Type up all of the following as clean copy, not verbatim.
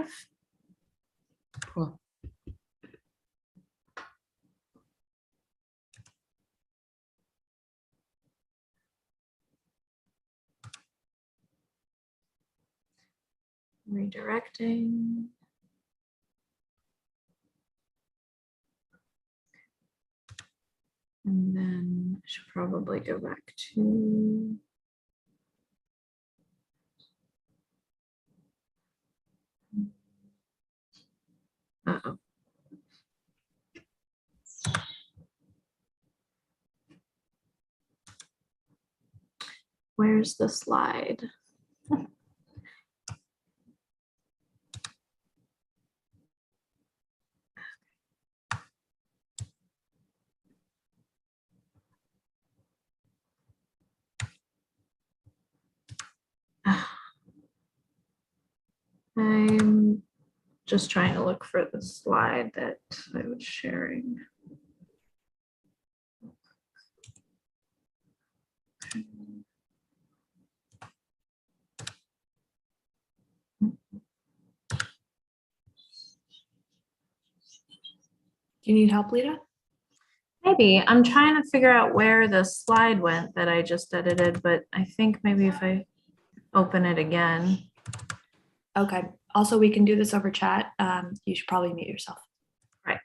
live? Cool. Redirecting. And then I should probably go back to uh-oh. Where's the slide? I'm just trying to look for the slide that I was sharing. Do you need help, Lita? Maybe. I'm trying to figure out where the slide went that I just edited, but I think maybe if I open it again. Okay. Also, we can do this over chat. You should probably mute yourself. Right.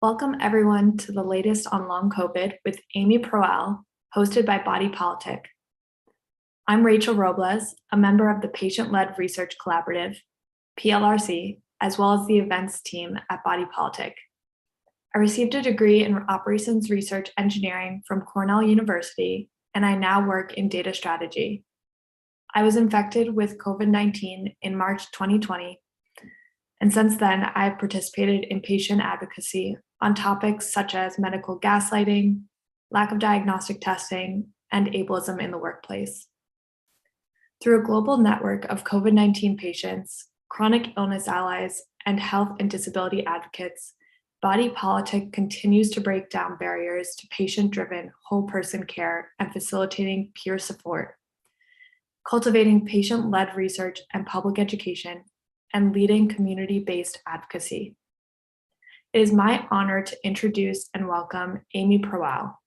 Welcome everyone to the latest on LongCovid with Amy Proal, hosted by Politic. I'm Rachel Robles, a member of the Patient-Led Research Collaborative, PLRC, as well as the events team at Politic. I received a degree in Operations Research Engineering from Cornell University, and I now work in data strategy. I was infected with COVID-19 in March 2020, and since then, I've participated in patient advocacy on topics such as medical gaslighting, lack of diagnostic testing, and ableism in the workplace. Through a global network of COVID-19 patients, chronic illness allies, and health and disability advocates, Politic continues to break down barriers to patient-driven whole person care and facilitating peer support, cultivating patient-led research and public education, and leading community-based advocacy. It is my honor to introduce and welcome Amy Proal.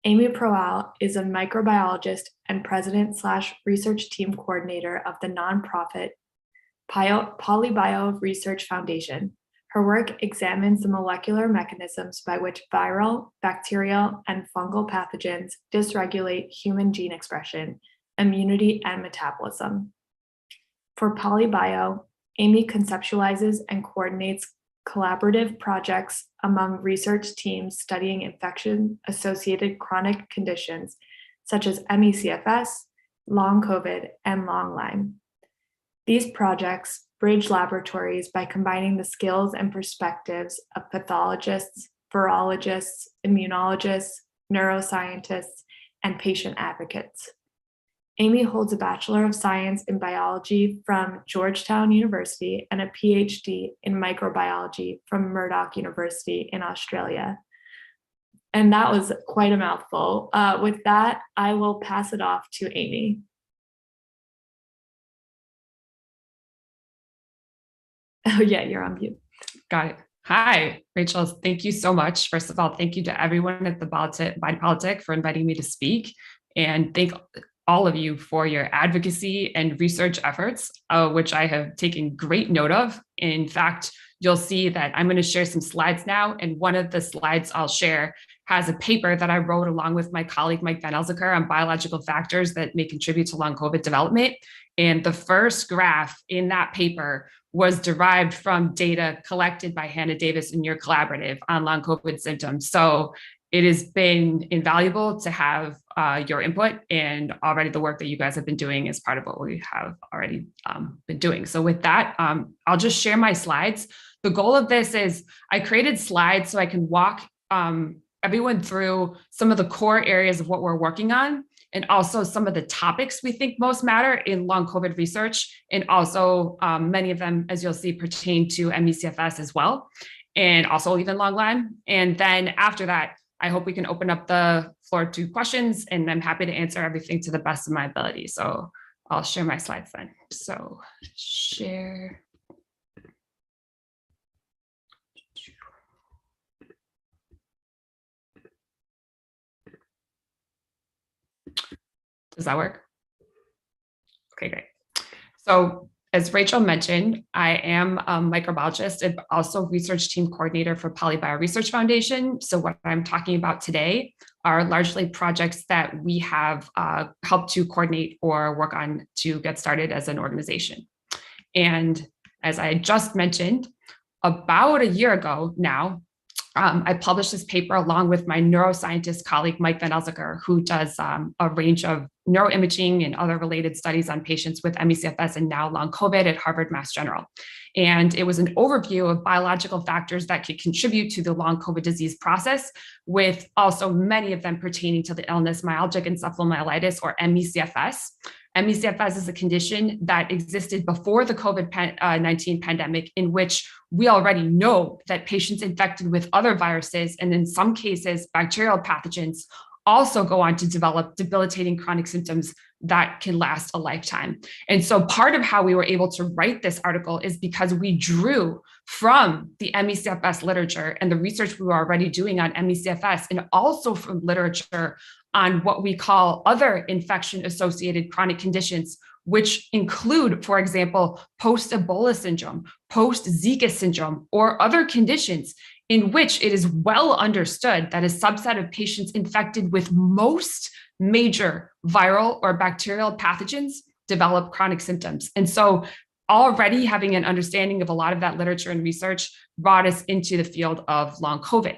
Amy Proal is a microbiologist and president/research team coordinator of the nonprofit PolyBio Research Foundation. Her work examines the molecular mechanisms by which viral, bacterial, and fungal pathogens dysregulate human gene expression, immunity, and metabolism. For PolyBio, Amy conceptualizes and coordinates collaborative projects among research teams studying infection-associated chronic conditions such as ME/CFS, LongCovid, and LongLyme. These projects bridge laboratories by combining the skills and perspectives of pathologists, virologists, immunologists, neuroscientists, and patient advocates. Amy holds a Bachelor of Science in Biology from Georgetown University and a PhD in microbiology from Murdoch University in Australia. And that was quite a mouthful. With that, I will pass it off to Amy. Oh yeah, you're on mute. Got it. Hi, Rachel. Thank you so much. First of all, thank you to everyone at the Politic for inviting me to speak, and thank all of you for your advocacy and research efforts, which I have taken great note of. In fact, you'll see that I'm going to share some slides now, and one of the slides I'll share has a paper that I wrote along with my colleague Mike Van Elzeker on biological factors that may contribute to long COVID development. And the first graph in that paper was derived from data collected by Hannah Davis in your collaborative on long COVID symptoms. So it has been invaluable to have your input, and already the work that you guys have been doing is part of what we have already been doing. So with that, I'll just share my slides. The goal of this is I created slides so I can walk everyone through some of the core areas of what we're working on, and also some of the topics we think most matter in long COVID research. And also many of them, as you'll see, pertain to ME/CFS as well, and also even LongLyme. And then after that, I hope we can open up the floor to questions, and I'm happy to answer everything to the best of my ability. So I'll share my slides then. So share. Does that work? Okay, great. So as Rachel mentioned, I am a microbiologist and also research team coordinator for PolyBio Research Foundation. So what I'm talking about today are largely projects that we have helped to coordinate or work on to get started as an organization. And as I just mentioned, about a year ago now, I published this paper along with my neuroscientist colleague, Mike Van Elzeker, who does a range of neuroimaging and other related studies on patients with ME/CFS and now long COVID at Harvard Mass General. And it was an overview of biological factors that could contribute to the long COVID disease process, with also many of them pertaining to the illness myalgic encephalomyelitis, or ME/CFS. ME/CFS is a condition that existed before the COVID-19 pandemic, in which we already know that patients infected with other viruses, and in some cases bacterial pathogens, also go on to develop debilitating chronic symptoms that can last a lifetime. And so part of how we were able to write this article is because we drew from the ME/CFS literature and the research we were already doing on ME/CFS, and also from literature on what we call other infection-associated chronic conditions, which include, for example, post-Ebola syndrome, post-Zika syndrome, or other conditions in which it is well understood that a subset of patients infected with most major viral or bacterial pathogens develop chronic symptoms. And so already having an understanding of a lot of that literature and research brought us into the field of long COVID.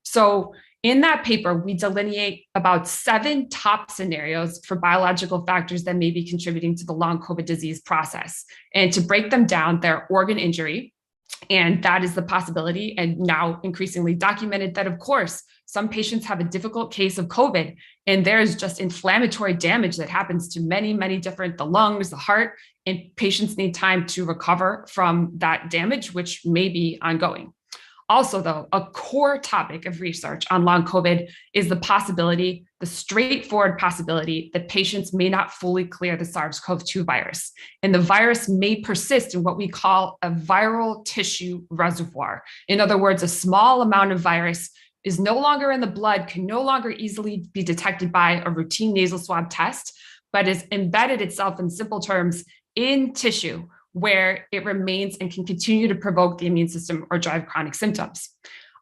So in that paper, we delineate about 7 top scenarios for biological factors that may be contributing to the long COVID disease process. And to break them down, they're organ injury, and that is the possibility, and now increasingly documented, that of course, some patients have a difficult case of COVID, and there's just inflammatory damage that happens to many, many different, the lungs, the heart, and patients need time to recover from that damage, which may be ongoing. Also, though, a core topic of research on long COVID is the possibility, the straightforward possibility, that patients may not fully clear the SARS-CoV-2 virus. And the virus may persist in what we call a viral tissue reservoir. In other words, a small amount of virus is no longer in the blood, can no longer easily be detected by a routine nasal swab test, but is embedded itself, in simple terms, in tissue, where it remains and can continue to provoke the immune system or drive chronic symptoms.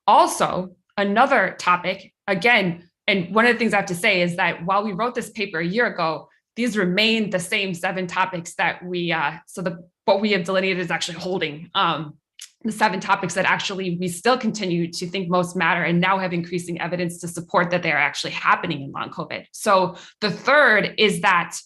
Also, another topic, again, and one of the things I have to say is that while we wrote this paper a year ago, these remain the same 7 topics that what we have delineated is actually holding. The 7 topics that actually we still continue to think most matter and now have increasing evidence to support that they're actually happening in long COVID. So the third is that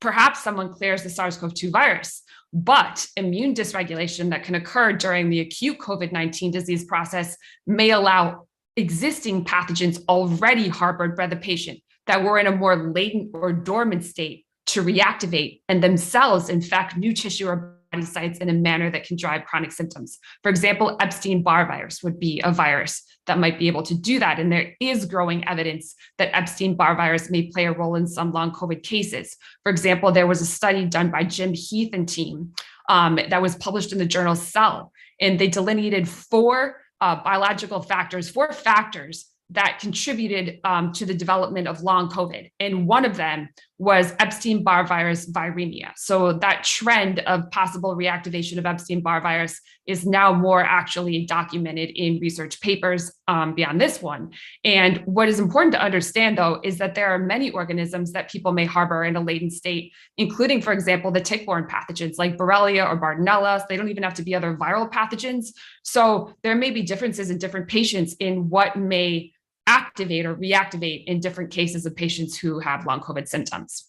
perhaps someone clears the SARS-CoV-2 virus, but immune dysregulation that can occur during the acute COVID-19 disease process may allow existing pathogens already harbored by the patient that were in a more latent or dormant state to reactivate and themselves infect new tissue or body sites in a manner that can drive chronic symptoms. For example, Epstein-Barr virus would be a virus that might be able to do that. And there is growing evidence that Epstein-Barr virus may play a role in some long COVID cases. For example, there was a study done by Jim Heath and team that was published in the journal Cell, and they delineated 4 biological factors, 4 factors that contributed to the development of long COVID. And one of them was Epstein-Barr virus viremia. So that trend of possible reactivation of Epstein-Barr virus is now more actually documented in research papers beyond this one. And what is important to understand, though, is that there are many organisms that people may harbor in a latent state, including, for example, the tick-borne pathogens like Borrelia or Bartonella. They don't even have to be other viral pathogens. So there may be differences in different patients in what may activate or reactivate in different cases of patients who have long COVID symptoms.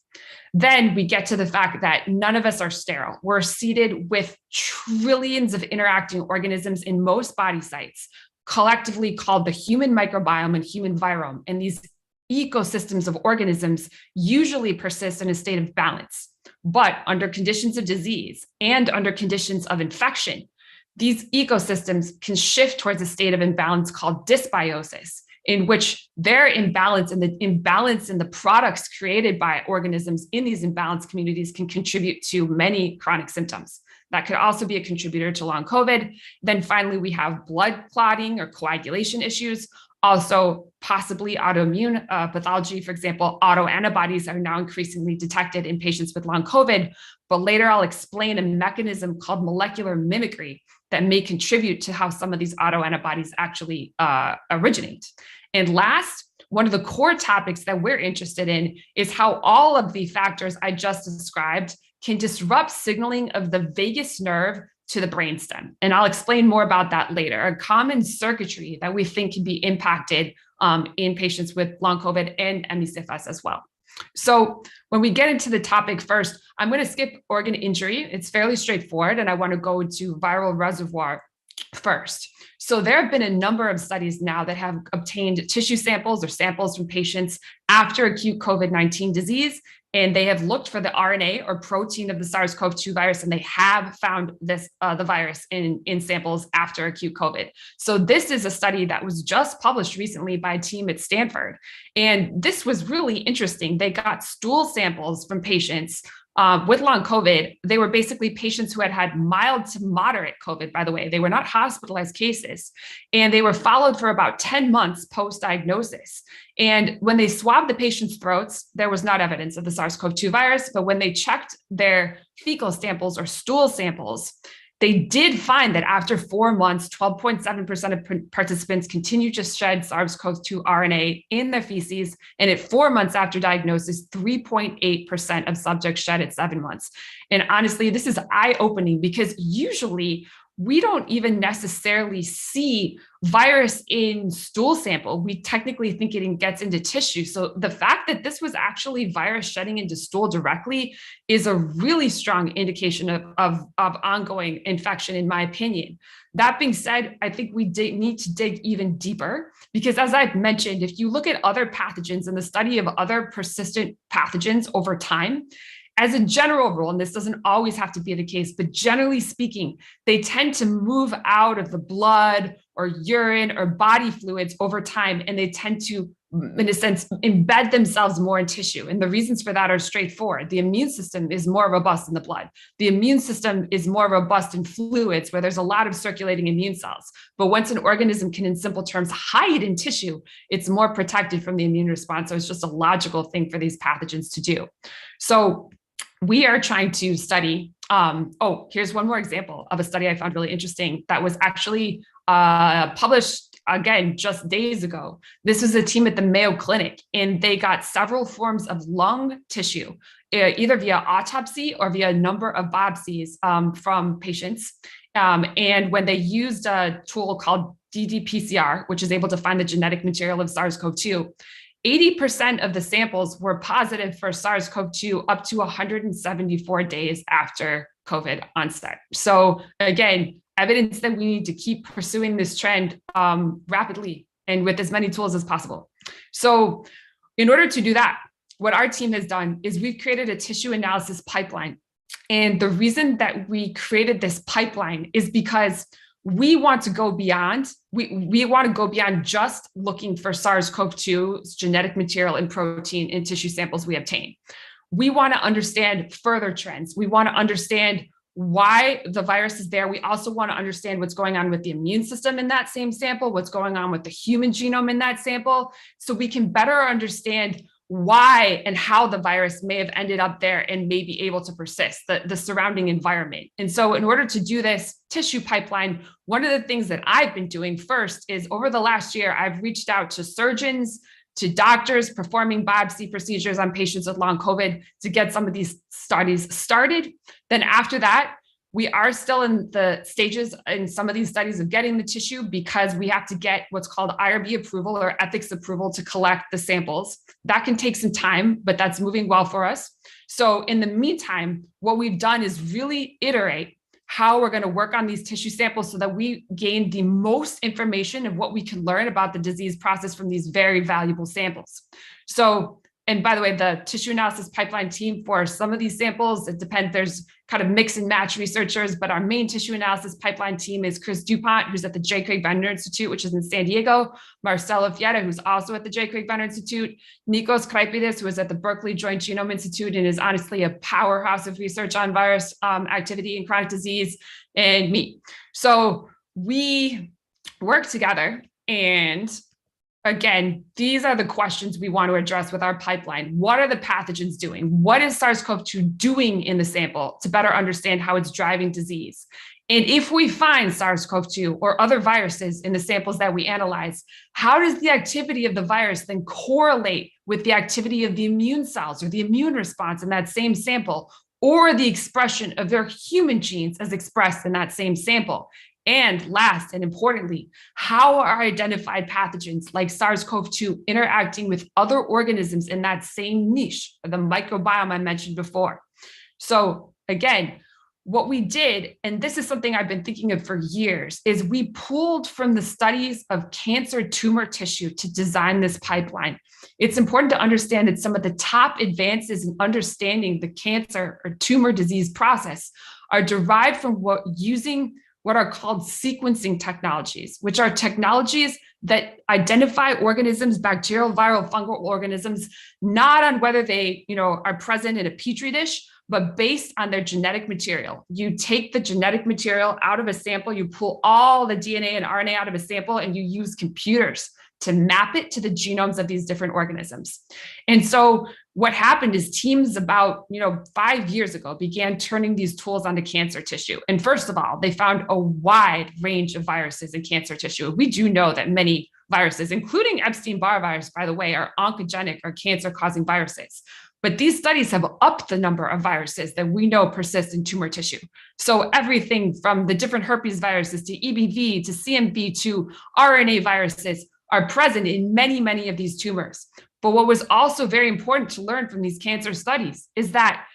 Then we get to the fact that none of us are sterile. We're seeded with trillions of interacting organisms in most body sites, collectively called the human microbiome and human virome. And these ecosystems of organisms usually persist in a state of balance. But under conditions of disease and under conditions of infection, these ecosystems can shift towards a state of imbalance called dysbiosis, in which their imbalance and the imbalance in the products created by organisms in these imbalanced communities can contribute to many chronic symptoms. That could also be a contributor to long COVID. Then finally, we have blood clotting or coagulation issues, also possibly autoimmune pathology. For example, autoantibodies are now increasingly detected in patients with long COVID, but later I'll explain a mechanism called molecular mimicry that may contribute to how some of these autoantibodies actually originate. And last, one of the core topics that we're interested in is how all of the factors I just described can disrupt signaling of the vagus nerve to the brainstem. And I'll explain more about that later. A common circuitry that we think can be impacted in patients with long COVID and ME/CFS as well. So when we get into the topic first, I'm going to skip organ injury. It's fairly straightforward, and I want to go to viral reservoir first. So there have been a number of studies now that have obtained tissue samples or samples from patients after acute COVID-19 disease, and they have looked for the RNA or protein of the SARS-CoV-2 virus, and they have found this the virus in samples after acute COVID. So this is a study that was just published recently by a team at Stanford, and this was really interesting. They got stool samples from patients with long COVID. They were basically patients who had had mild to moderate COVID, by the way. They were not hospitalized cases, and they were followed for about 10 months post-diagnosis. And when they swabbed the patient's throats, there was not evidence of the SARS-CoV-2 virus, but when they checked their fecal samples or stool samples, They did find that after 4 months, 12.7% of participants continued to shed SARS-CoV-2 RNA in their feces. And at 4 months after diagnosis, 3.8% of subjects shed at 7 months. And honestly, this is eye-opening because usually we don't even necessarily see virus in stool sample. We technically think it gets into tissue. So the fact that this was actually virus shedding into stool directly is a really strong indication of ongoing infection, in my opinion. That being said, I think we need to dig even deeper because, as I've mentioned, if you look at other pathogens and the study of other persistent pathogens over time, as a general rule, and this doesn't always have to be the case, but generally speaking, they tend to move out of the blood or urine or body fluids over time, and they tend to, in a sense, embed themselves more in tissue. And the reasons for that are straightforward. The immune system is more robust in the blood. The immune system is more robust in fluids where there's a lot of circulating immune cells. But once an organism can, in simple terms, hide in tissue, it's more protected from the immune response. So it's just a logical thing for these pathogens to do. So we are trying to study, here's one more example of a study I found really interesting that was actually published, again, just days ago. This was a team at the Mayo Clinic, and they got several forms of lung tissue, either via autopsy or via a number of biopsies from patients. And when they used a tool called ddPCR, which is able to find the genetic material of SARS-CoV-2, 80% of the samples were positive for SARS-CoV-2 up to 174 days after COVID onset. So again, evidence that we need to keep pursuing this trend rapidly and with as many tools as possible. So in order to do that, what our team has done is we've created a tissue analysis pipeline. And the reason that we created this pipeline is because we want to go beyond, we want to go beyond just looking for SARS-CoV-2's genetic material and protein in tissue samples we obtain. We want to understand further trends. We want to understand why the virus is there. We also want to understand what's going on with the immune system in that same sample, what's going on with the human genome in that sample, so we can better understand why and how the virus may have ended up there and may be able to persist, the surrounding environment. And so in order to do this tissue pipeline, one of the things that I've been doing first is over the last year, I've reached out to surgeons, to doctors performing biopsy procedures on patients with long COVID to get some of these studies started. Then after that, we are still in the stages in some of these studies of getting the tissue because we have to get what's called IRB approval or ethics approval to collect the samples. That can take some time, but that's moving well for us. So in the meantime, what we've done is really iterate how we're going to work on these tissue samples so that we gain the most information of what we can learn about the disease process from these very valuable samples. So, and by the way, the tissue analysis pipeline team for some of these samples, it depends, there's kind of mix and match researchers, but our main tissue analysis pipeline team is Chris DuPont, who's at the J. Craig Venter Institute, which is in San Diego, Marcelo Fiera, who's also at the J. Craig Venter Institute, Nikos Kraipides, who is at the Berkeley Joint Genome Institute and is honestly a powerhouse of research on virus activity and chronic disease, and me. So we work together, and again, these are the questions we want to address with our pipeline. What are the pathogens doing? What is SARS-CoV-2 doing in the sample to better understand how it's driving disease? And if we find SARS-CoV-2 or other viruses in the samples that we analyze, how does the activity of the virus then correlate with the activity of the immune cells or the immune response in that same sample, or the expression of their human genes as expressed in that same sample? And last and importantly, how are identified pathogens like SARS-CoV-2 interacting with other organisms in that same niche, the microbiome I mentioned before? So again, what we did, and this is something I've been thinking of for years, is we pulled from the studies of cancer tumor tissue to design this pipeline. It's important to understand that some of the top advances in understanding the cancer or tumor disease process are derived from using what are called sequencing technologies, which are technologies that identify organisms, bacterial, viral, fungal organisms, not on whether they, are present in a petri dish, but based on their genetic material. You take the genetic material out of a sample, you pull all the DNA and RNA out of a sample, and you use computers to map it to the genomes of these different organisms. And so what happened is teams about 5 years ago began turning these tools onto cancer tissue. And first of all, they found a wide range of viruses in cancer tissue. We do know that many viruses, including Epstein-Barr virus, by the way, are oncogenic or cancer-causing viruses. But these studies have upped the number of viruses that we know persist in tumor tissue. So everything from the different herpes viruses to EBV to CMV to RNA viruses are present in many, many of these tumors. But what was also very important to learn from these cancer studies is that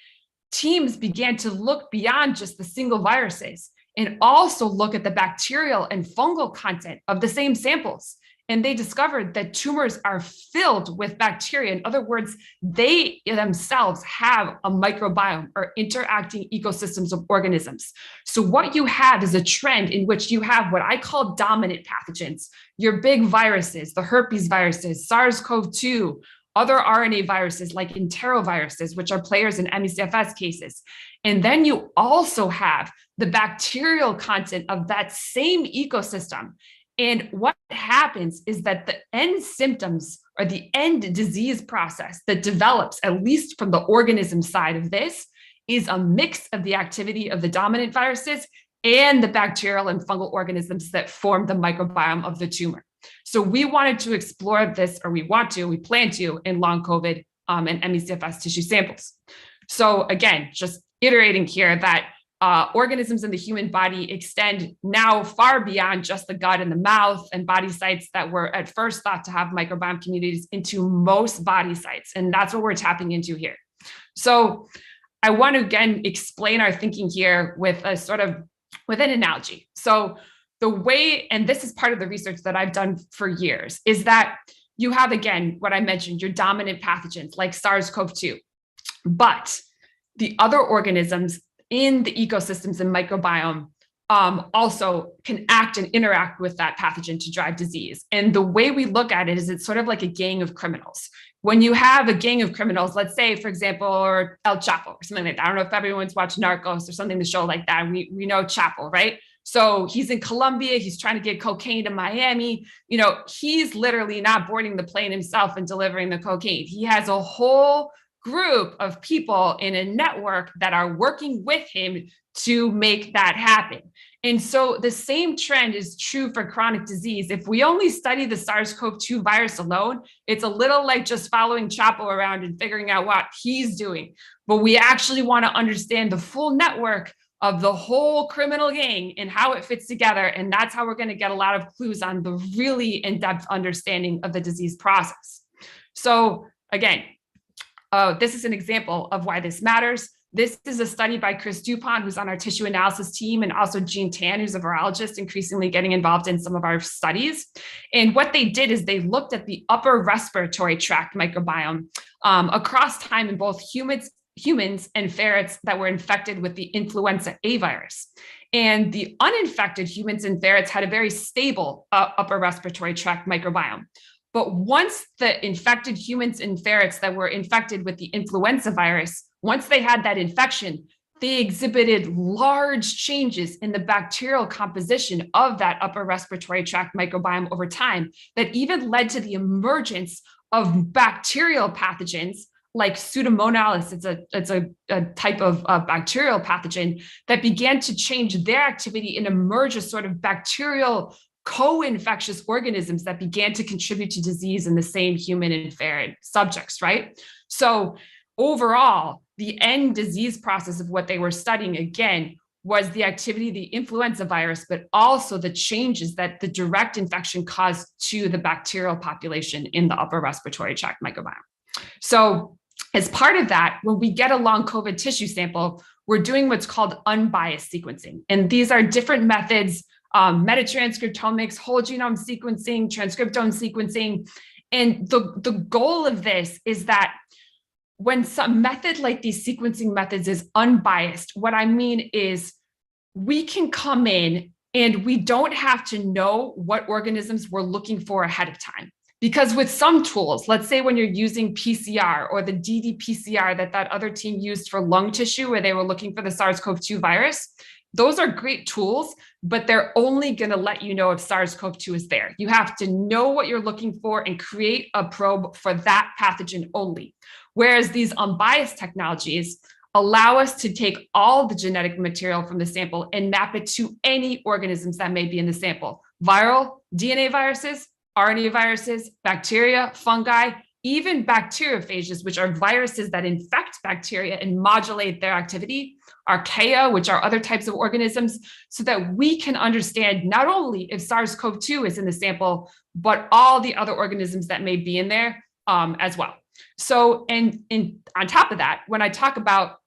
teams began to look beyond just the single viruses and also look at the bacterial and fungal content of the same samples. And they discovered that tumors are filled with bacteria. In other words, they themselves have a microbiome or interacting ecosystems of organisms. So what you have is a trend in which you have what I call dominant pathogens, your big viruses, the herpes viruses, SARS-CoV-2, other RNA viruses like enteroviruses, which are players in ME/CFS cases. And then you also have the bacterial content of that same ecosystem. And what happens is that the end symptoms or the end disease process that develops, at least from the organism side of this, is a mix of the activity of the dominant viruses and the bacterial and fungal organisms that form the microbiome of the tumor. So we wanted to explore this, or we plan to in LongCovid and ME/CFS tissue samples. So again, just iterating here that organisms in the human body extend now far beyond just the gut and the mouth and body sites that were at first thought to have microbiome communities into most body sites. And that's what we're tapping into here. So I want to again explain our thinking here with an analogy. So the way, and this is part of the research that I've done for years, is that you have, again, what I mentioned, your dominant pathogens like SARS-CoV-2, but the other organisms in the ecosystems and microbiome also can act and interact with that pathogen to drive disease. And the way we look at it is it's sort of like a gang of criminals. When you have a gang of criminals, let's say, for example, or El Chapo or something like that. I don't know if everyone's watched Narcos or something, the show like that. We know Chapo, right? So he's in Colombia, he's trying to get cocaine to Miami. He's literally not boarding the plane himself and delivering the cocaine. He has a whole group of people in a network that are working with him to make that happen. And so the same trend is true for chronic disease. If we only study the SARS-CoV-2 virus alone, it's a little like just following Chapo around and figuring out what he's doing. But we actually want to understand the full network of the whole criminal gang and how it fits together. And that's how we're going to get a lot of clues on the really in-depth understanding of the disease process. So again, this is an example of why this matters. This is a study by Chris Dupont, who's on our tissue analysis team, and also Jean Tan, who's a virologist, increasingly getting involved in some of our studies. And what they did is they looked at the upper respiratory tract microbiome across time in both humans and ferrets that were infected with the influenza A virus. And the uninfected humans and ferrets had a very stable upper respiratory tract microbiome. But once the infected humans and ferrets that were infected with the influenza virus, once they had that infection, they exhibited large changes in the bacterial composition of that upper respiratory tract microbiome over time that even led to the emergence of bacterial pathogens like Pseudomonas. It's a type of bacterial pathogen that began to change their activity and emerge as sort of bacterial co-infectious organisms that began to contribute to disease in the same human and ferret subjects, right? So overall, the end disease process of what they were studying, again, was the activity of the influenza virus, but also the changes that the direct infection caused to the bacterial population in the upper respiratory tract microbiome. So as part of that, when we get a LongCovid tissue sample, we're doing what's called unbiased sequencing. And these are different methods, metatranscriptomics, whole genome sequencing, transcriptome sequencing. And the goal of this is that when some method like these sequencing methods is unbiased, what I mean is we can come in and we don't have to know what organisms we're looking for ahead of time. Because with some tools, let's say when you're using PCR or the ddPCR that other team used for lung tissue where they were looking for the SARS-CoV-2 virus, those are great tools, but they're only going to let you know if SARS-CoV-2 is there. You have to know what you're looking for and create a probe for that pathogen only. Whereas these unbiased technologies allow us to take all the genetic material from the sample and map it to any organisms that may be in the sample. Viral, DNA viruses, RNA viruses, bacteria, fungi, even bacteriophages, which are viruses that infect bacteria and modulate their activity, archaea, which are other types of organisms, so that we can understand not only if SARS-CoV-2 is in the sample, but all the other organisms that may be in there as well. So, and on top of that, when I talk about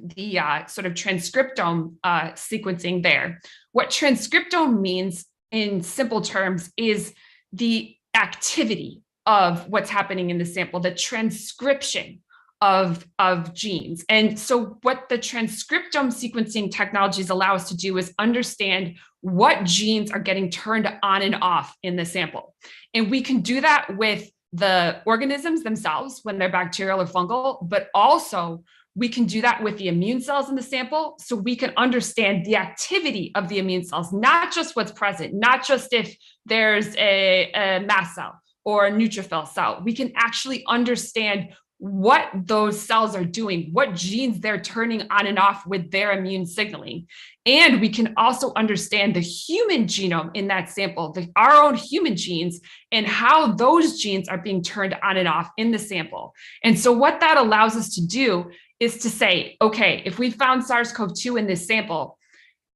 the sort of transcriptome sequencing there, what transcriptome means in simple terms is the activity of what's happening in the sample, the transcription of genes. And so what the transcriptome sequencing technologies allow us to do is understand what genes are getting turned on and off in the sample. And we can do that with the organisms themselves when they're bacterial or fungal, but also we can do that with the immune cells in the sample, so we can understand the activity of the immune cells, not just what's present, not just if there's a mast cell or a neutrophil cell. We can actually understand what those cells are doing, what genes they're turning on and off with their immune signaling. And we can also understand the human genome in that sample, our own human genes, and how those genes are being turned on and off in the sample. And so what that allows us to do is to say, okay, if we found SARS-CoV-2 in this sample,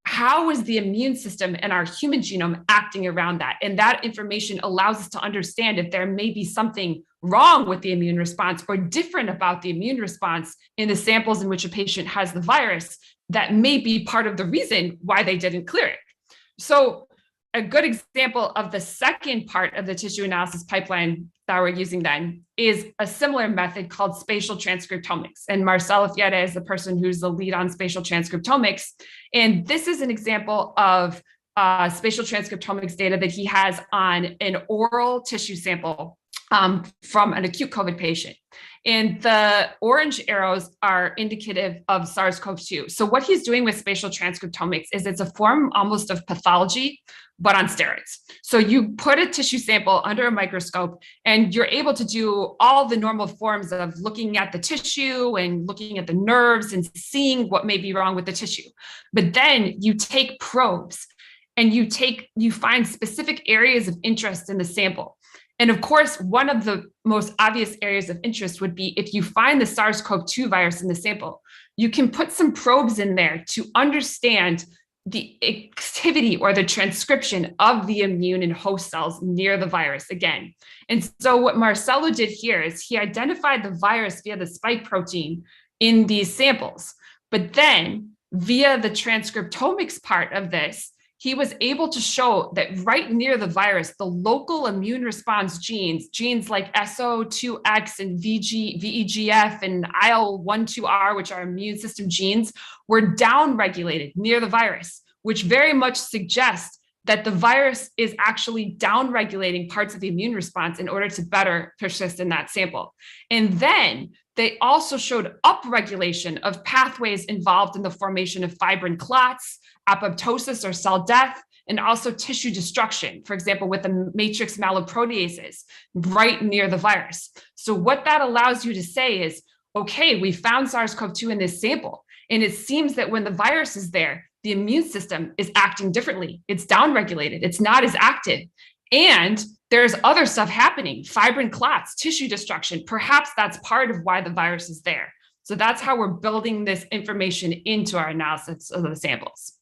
how is the immune system and our human genome acting around that? And that information allows us to understand if there may be something wrong with the immune response or different about the immune response in the samples in which a patient has the virus that may be part of the reason why they didn't clear it. So a good example of the second part of the tissue analysis pipeline that we're using then is a similar method called spatial transcriptomics. And Marcelo Fiere is the person who's the lead on spatial transcriptomics. And this is an example of spatial transcriptomics data that he has on an oral tissue sample from an acute COVID patient. And the orange arrows are indicative of SARS-CoV-2. So what he's doing with spatial transcriptomics is it's a form almost of pathology, but on steroids. So you put a tissue sample under a microscope and you're able to do all the normal forms of looking at the tissue and looking at the nerves and seeing what may be wrong with the tissue. But then you take probes and you find specific areas of interest in the sample. And of course, one of the most obvious areas of interest would be if you find the SARS-CoV-2 virus in the sample, you can put some probes in there to understand the activity or the transcription of the immune and host cells near the virus again. And so what Marcelo did here is he identified the virus via the spike protein in these samples, but then via the transcriptomics part of this, he was able to show that right near the virus, the local immune response genes like SO2X and VEGF and IL-1,2R, which are immune system genes, were downregulated near the virus, which very much suggests that the virus is actually downregulating parts of the immune response in order to better persist in that sample. And then they also showed upregulation of pathways involved in the formation of fibrin clots, apoptosis or cell death, and also tissue destruction, for example, with the matrix meloproteases right near the virus. So what that allows you to say is, okay, we found SARS-CoV-2 in this sample, and it seems that when the virus is there, the immune system is acting differently. It's downregulated. It's not as active. And there's other stuff happening, fibrin clots, tissue destruction. Perhaps that's part of why the virus is there. So that's how we're building this information into our analysis of the samples.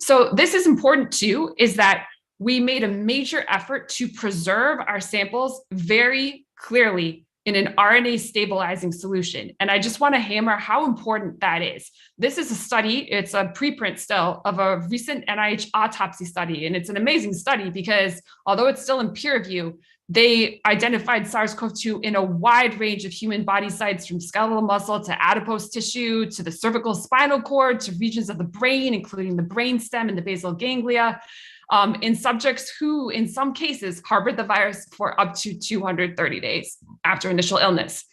So this is important too, is that we made a major effort to preserve our samples very clearly in an RNA stabilizing solution. And I just want to hammer how important that is. This is a study, it's a preprint still of a recent NIH autopsy study. And it's an amazing study because although it's still in peer review, they identified SARS-CoV-2 in a wide range of human body sites, from skeletal muscle to adipose tissue, to the cervical spinal cord, to regions of the brain, including the brainstem and the basal ganglia, in subjects who, in some cases, harbored the virus for up to 230 days after initial illness.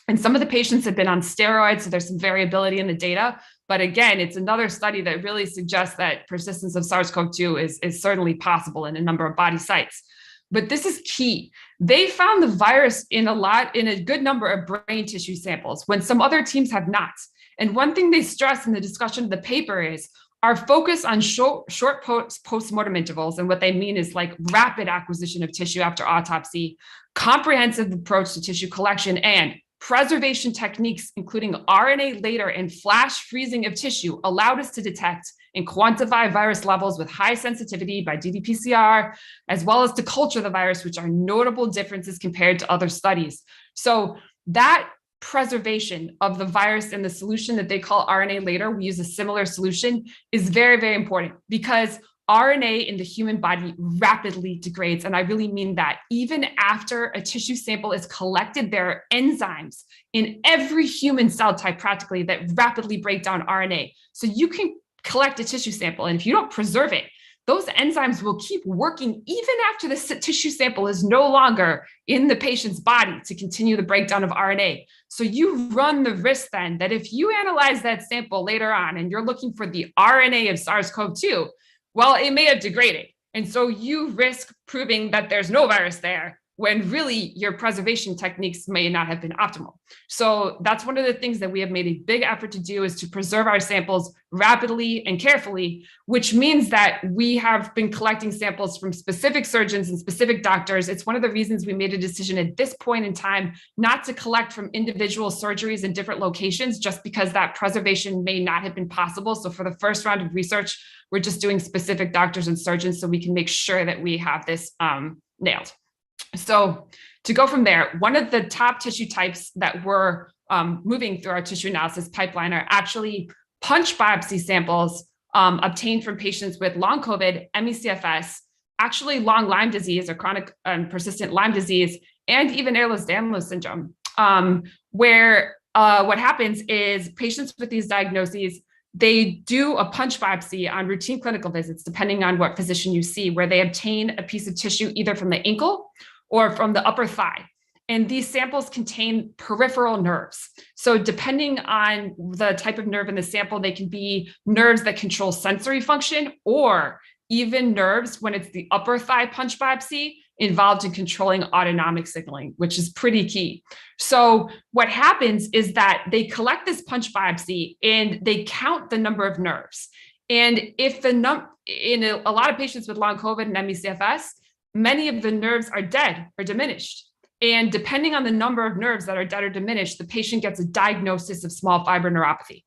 And some of the patients have been on steroids, so there's some variability in the data, But again, it's another study that really suggests that persistence of SARS-CoV-2 is certainly possible in a number of body sites. But this is key. They found the virus in a good number of brain tissue samples when some other teams have not. And one thing they stress in the discussion of the paper is our focus on short post-mortem intervals, and what they mean is like rapid acquisition of tissue after autopsy, comprehensive approach to tissue collection, and preservation techniques, including RNA later and flash freezing of tissue, allowed us to detect and quantify virus levels with high sensitivity by ddPCR, as well as to culture the virus, which are notable differences compared to other studies. So that preservation of the virus in the solution that they call RNA later, we use a similar solution, is very, very important, because RNA in the human body rapidly degrades. And I really mean that. Even after a tissue sample is collected, there are enzymes in every human cell type practically that rapidly break down RNA. So you can collect a tissue sample, and if you don't preserve it, those enzymes will keep working even after the tissue sample is no longer in the patient's body to continue the breakdown of RNA. So you run the risk then that if you analyze that sample later on and you're looking for the RNA of SARS-CoV-2, well, it may have degraded. And so you risk proving that there's no virus there when really your preservation techniques may not have been optimal. So that's one of the things that we have made a big effort to do, is to preserve our samples rapidly and carefully, which means that we have been collecting samples from specific surgeons and specific doctors. It's one of the reasons we made a decision at this point in time not to collect from individual surgeries in different locations, just because that preservation may not have been possible. So for the first round of research, we're just doing specific doctors and surgeons so we can make sure that we have this nailed. So to go from there, one of the top tissue types that we're moving through our tissue analysis pipeline are actually punch biopsy samples obtained from patients with LongCovid, ME/CFS, actually LongLyme disease or chronic persistent Lyme disease, and even Ehlers-Danlos syndrome, where what happens is patients with these diagnoses, they do a punch biopsy on routine clinical visits, depending on what physician you see, where they obtain a piece of tissue either from the ankle or from the upper thigh. And these samples contain peripheral nerves. So depending on the type of nerve in the sample, they can be nerves that control sensory function, or even nerves, when it's the upper thigh punch biopsy, involved in controlling autonomic signaling, which is pretty key. So what happens is that they collect this punch biopsy and they count the number of nerves. And if in a lot of patients with LongCovid and ME/CFS, many of the nerves are dead or diminished. And depending on the number of nerves that are dead or diminished, the patient gets a diagnosis of small fiber neuropathy.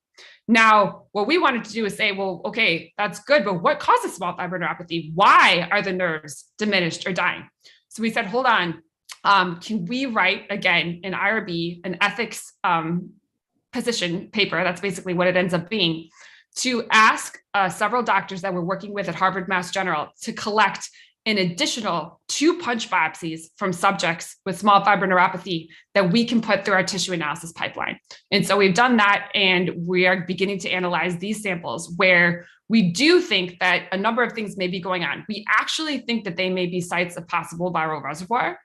Now, what we wanted to do is say, well, okay, that's good, but what causes small fiber neuropathy? Why are the nerves diminished or dying? So we said, hold on, can we write, again, an IRB, an ethics position paper, that's basically what it ends up being, to ask several doctors that we're working with at Harvard Mass General to collect an additional 2 punch biopsies from subjects with small fiber neuropathy that we can put through our tissue analysis pipeline. And so we've done that, and we are beginning to analyze these samples where we do think that a number of things may be going on. We actually think that they may be sites of possible viral reservoir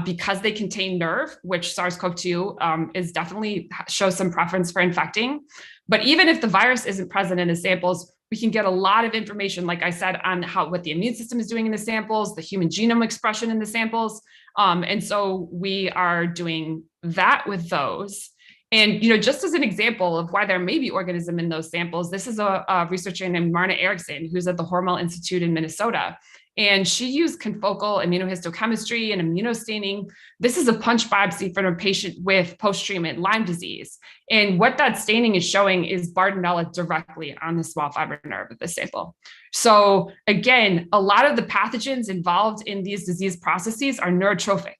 because they contain nerve, which SARS-CoV-2 is definitely shows some preference for infecting. But even if the virus isn't present in the samples, we can get a lot of information, like I said, on what the immune system is doing in the samples, the human genome expression in the samples. And so we are doing that with those. And just as an example of why there may be organism in those samples, this is a researcher named Marna Erickson, who's at the Hormel Institute in Minnesota. And she used confocal immunohistochemistry and immunostaining. This is a punch biopsy from a patient with post-treatment Lyme disease. And what that staining is showing is Bartonella directly on the small fiber nerve of the sample. So again, a lot of the pathogens involved in these disease processes are neurotrophic.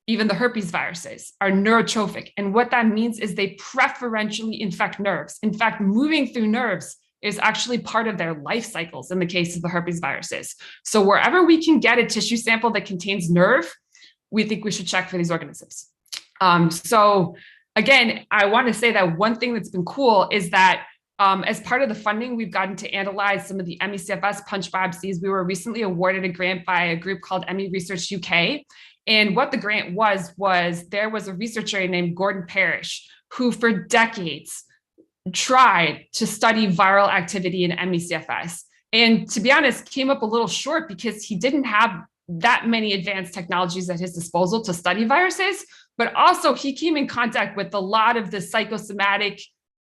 Even the herpes viruses are neurotrophic. And what that means is they preferentially infect nerves. In fact, moving through nerves is actually part of their life cycles in the case of the herpes viruses. So wherever we can get a tissue sample that contains nerve, we think we should check for these organisms. So again, I want to say that one thing that's been cool is that as part of the funding, we've gotten to analyze some of the ME/CFS punch biopsies. We were recently awarded a grant by a group called ME Research UK. And what the grant was there was a researcher named Gordon Parrish, who for decades tried to study viral activity in ME/CFS. And to be honest, came up a little short because he didn't have that many advanced technologies at his disposal to study viruses, but also he came in contact with a lot of the psychosomatic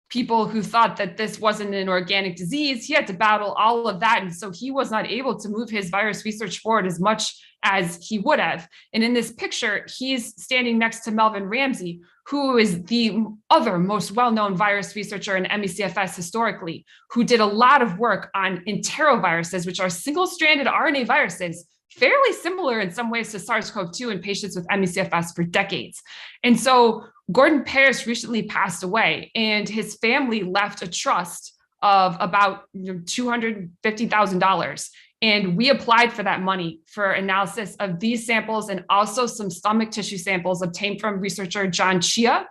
people who thought that this wasn't an organic disease. He had to battle all of that. And so he was not able to move his virus research forward as much as he would have. And in this picture, he's standing next to Melvin Ramsey, who is the other most well-known virus researcher in ME/CFS historically, who did a lot of work on enteroviruses, which are single-stranded RNA viruses, fairly similar in some ways to SARS-CoV-2 in patients with ME/CFS for decades. And so Gordon Parris recently passed away, and his family left a trust of about $250,000. And we applied for that money for analysis of these samples and also some stomach tissue samples obtained from researcher John Chia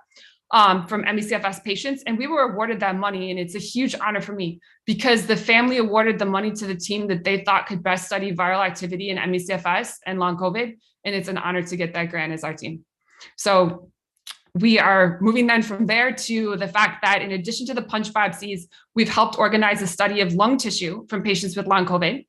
from ME/CFS patients. And we were awarded that money. And it's a huge honor for me because the family awarded the money to the team that they thought could best study viral activity in ME/CFS and LongCovid. And it's an honor to get that grant as our team. So we are moving then from there to the fact that in addition to the punch biopsies, we've helped organize a study of lung tissue from patients with LongCovid.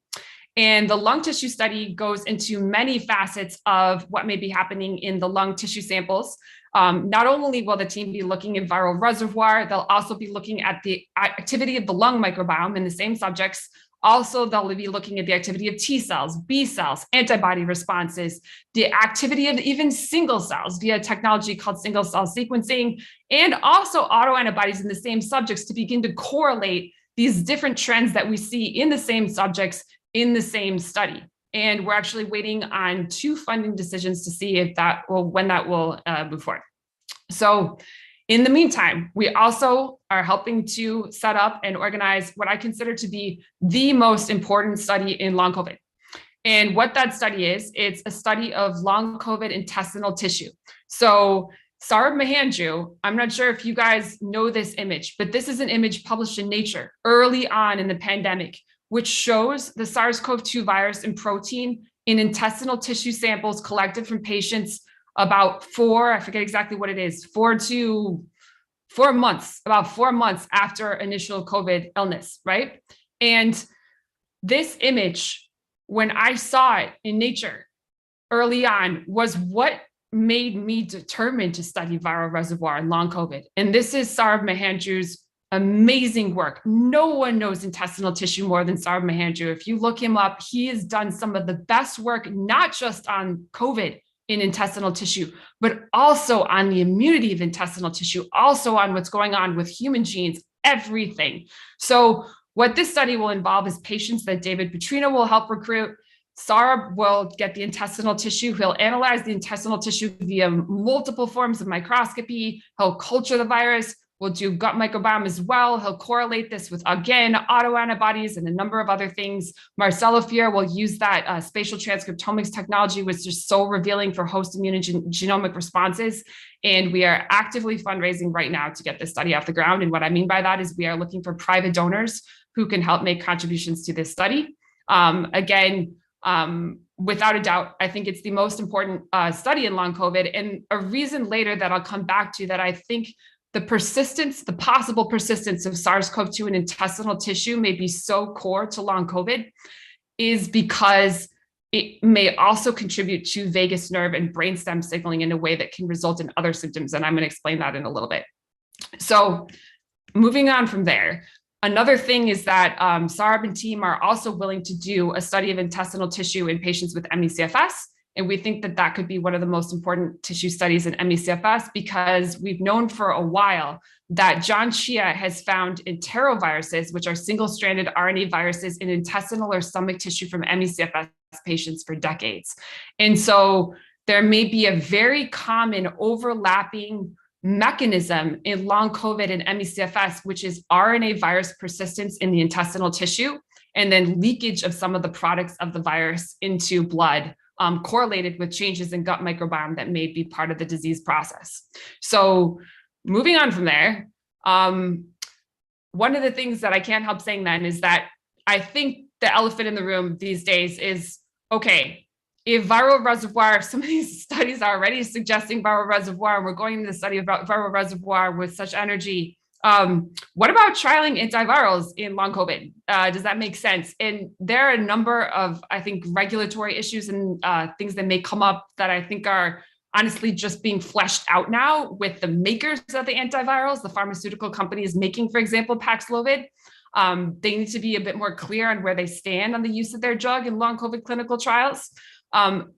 And the lung tissue study goes into many facets of what may be happening in the lung tissue samples. Not only will the team be looking at viral reservoir, they'll also be looking at the activity of the lung microbiome in the same subjects. Also, they'll be looking at the activity of T cells, B cells, antibody responses, the activity of even single cells via technology called single cell sequencing, and also autoantibodies in the same subjects to begin to correlate these different trends that we see in the same subjects in the same study. And we're actually waiting on 2 funding decisions to see if when that will move forward. So in the meantime, we also are helping to set up and organize what I consider to be the most important study in LongCovid. And what that study is, it's a study of LongCovid intestinal tissue. So Saurabh Mahandru, I'm not sure if you guys know this image, but this is an image published in Nature early on in the pandemic, which shows the SARS-CoV-2 virus and protein in intestinal tissue samples collected from patients about I forget exactly what it is, 4 months, about 4 months after initial COVID illness, right? And this image, when I saw it in Nature early on, was what made me determined to study viral reservoir in LongCovid. And this is Saurabh Mahandru's amazing work. No one knows intestinal tissue more than Saurabh Mahandru. If you look him up, he has done some of the best work, not just on COVID in intestinal tissue, but also on the immunity of intestinal tissue, also on what's going on with human genes, everything. So what this study will involve is patients that David Petrino will help recruit. Saurabh will get the intestinal tissue. He'll analyze the intestinal tissue via multiple forms of microscopy. He'll culture the virus. We'll do gut microbiome as well. He'll correlate this with, again, autoantibodies and a number of other things. Marcelo Fier will use that spatial transcriptomics technology, which is so revealing for host immunogenomic responses. And we are actively fundraising right now to get this study off the ground. And what I mean by that is we are looking for private donors who can help make contributions to this study. Without a doubt, I think it's the most important study in LongCovid. And a reason later that I'll come back to that I think the possible persistence of SARS-CoV-2 in intestinal tissue may be so core to LongCovid is because it may also contribute to vagus nerve and brainstem signaling in a way that can result in other symptoms. And I'm going to explain that in a little bit. So moving on from there, another thing is that Saurabh and team are also willing to do a study of intestinal tissue in patients with ME/CFS. And we think that that could be one of the most important tissue studies in ME/CFS because we've known for a while that John Chia has found enteroviruses, which are single-stranded RNA viruses in intestinal or stomach tissue from ME/CFS patients for decades. And so there may be a very common overlapping mechanism in LongCovid and ME/CFS, which is RNA virus persistence in the intestinal tissue, and then leakage of some of the products of the virus into blood, correlated with changes in gut microbiome that may be part of the disease process. So moving on from there, one of the things that I can't help saying then is that I think the elephant in the room these days is, okay, if viral reservoir, some of these studies are already suggesting viral reservoir, and we're going into the study about viral reservoir with such energy, what about trialing antivirals in long COVID? Does that make sense? And there are a number of, I think, regulatory issues and things that may come up that I think are honestly just being fleshed out now with the makers of the antivirals, the pharmaceutical companies making, for example, Paxlovid. They need to be a bit more clear on where they stand on the use of their drug in long COVID clinical trials.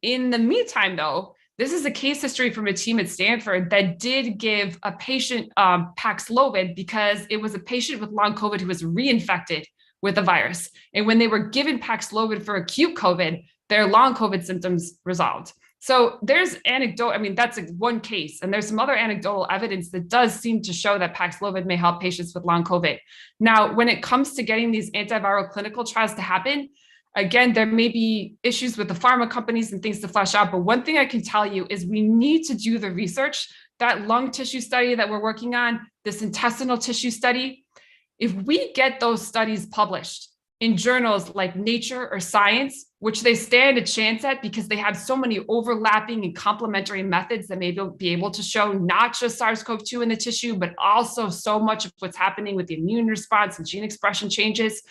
In the meantime, though, this is a case history from a team at Stanford that did give a patient Paxlovid because it was a patient with long COVID who was reinfected with the virus. And when they were given Paxlovid for acute COVID, their long COVID symptoms resolved. So there's anecdote, I mean, that's one case. And there's some other anecdotal evidence that does seem to show that Paxlovid may help patients with long COVID. Now, when it comes to getting these antiviral clinical trials to happen, again, there may be issues with the pharma companies and things to flesh out, but one thing I can tell you is we need to do the research. That lung tissue study that we're working on, this intestinal tissue study, if we get those studies published in journals like Nature or Science, which they stand a chance at because they have so many overlapping and complementary methods that may be able to show not just SARS-CoV-2 in the tissue, but also so much of what's happening with the immune response and gene expression changes.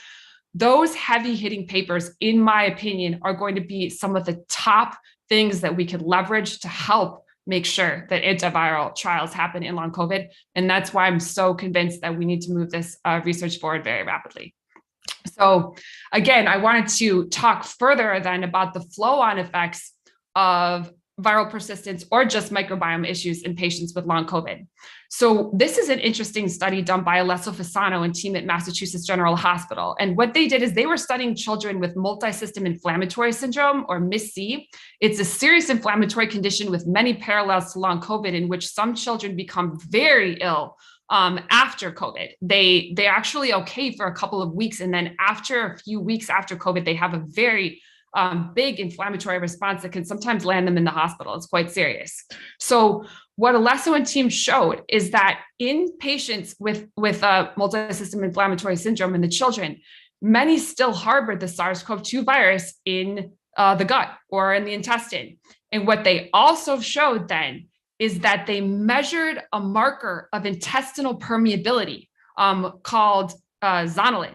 Those heavy hitting papers, in my opinion, are going to be some of the top things that we could leverage to help make sure that antiviral trials happen in long COVID. And that's why I'm so convinced that we need to move this research forward very rapidly. So again, I wanted to talk further then about the flow-on effects of viral persistence or just microbiome issues in patients with long COVID. So this is an interesting study done by Alessio Fasano and team at Massachusetts General Hospital. And what they did is they were studying children with multisystem inflammatory syndrome, or MIS-C. It's a serious inflammatory condition with many parallels to long COVID, in which some children become very ill after COVID. They're actually okay for a couple of weeks. And then after a few weeks after COVID, they have a very big inflammatory response that can sometimes land them in the hospital. It's quite serious. So what Alessio and team showed is that in patients with multisystem inflammatory syndrome in the children, many still harbor the SARS-CoV-2 virus in the gut or in the intestine. And what they also showed then is that they measured a marker of intestinal permeability called zonulin.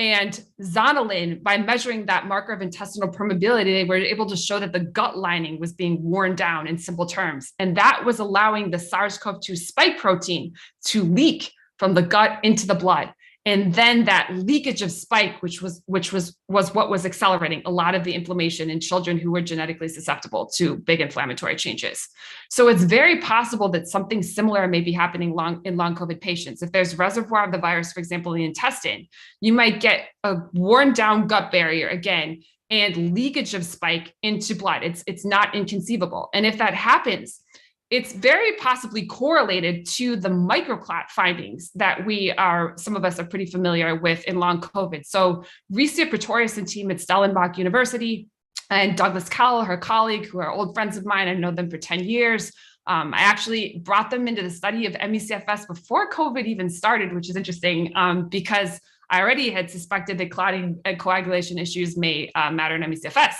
And zonulin, by measuring that marker of intestinal permeability, they were able to show that the gut lining was being worn down, in simple terms. And that was allowing the SARS-CoV-2 spike protein to leak from the gut into the blood. And then that leakage of spike, which was what was accelerating a lot of the inflammation in children who were genetically susceptible to big inflammatory changes. So it's very possible that something similar may be happening in long COVID patients. If there's reservoir of the virus, for example, in the intestine, you might get a worn down gut barrier again and leakage of spike into blood. It's not inconceivable. And if that happens, it's very possibly correlated to the microclot findings that some of us are pretty familiar with in long COVID. So Ricia Pretorius and team at Stellenbosch University and Douglas Cowell, her colleague, who are old friends of mine, I've known them for 10 years. I actually brought them into the study of ME/CFS before COVID even started, which is interesting because I already had suspected that clotting and coagulation issues may matter in ME/CFS.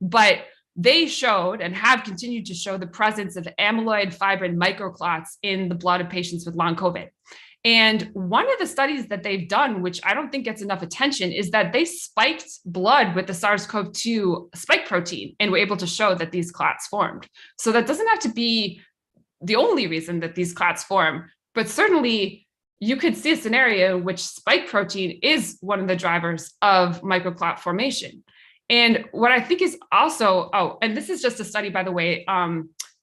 But they showed and have continued to show the presence of amyloid fibrin microclots in the blood of patients with long COVID. And one of the studies that they've done, which I don't think gets enough attention, is that they spiked blood with the SARS-CoV-2 spike protein and were able to show that these clots formed. So that doesn't have to be the only reason that these clots form, but certainly you could see a scenario in which spike protein is one of the drivers of microclot formation. And what I think is also, and this is just a study, by the way,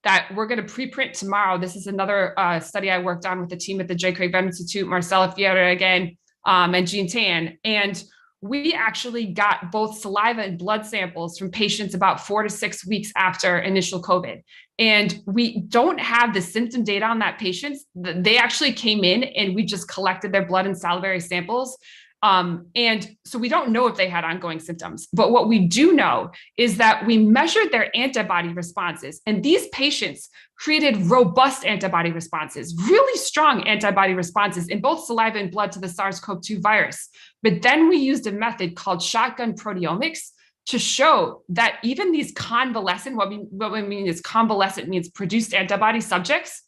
that we're going to preprint tomorrow. This is another study I worked on with the team at the J. Craig Venn Institute, Marcella Fiera again, and Jean Tan. And we actually got both saliva and blood samples from patients about 4 to 6 weeks after initial COVID. And we don't have the symptom data on that patients. They actually came in and we just collected their blood and salivary samples. And so we don't know if they had ongoing symptoms, but what we do know is that we measured their antibody responses, and these patients created robust antibody responses, really strong antibody responses in both saliva and blood to the SARS-CoV-2 virus. But then we used a method called shotgun proteomics to show that even these convalescent, what we mean is convalescent means produced antibody subjects,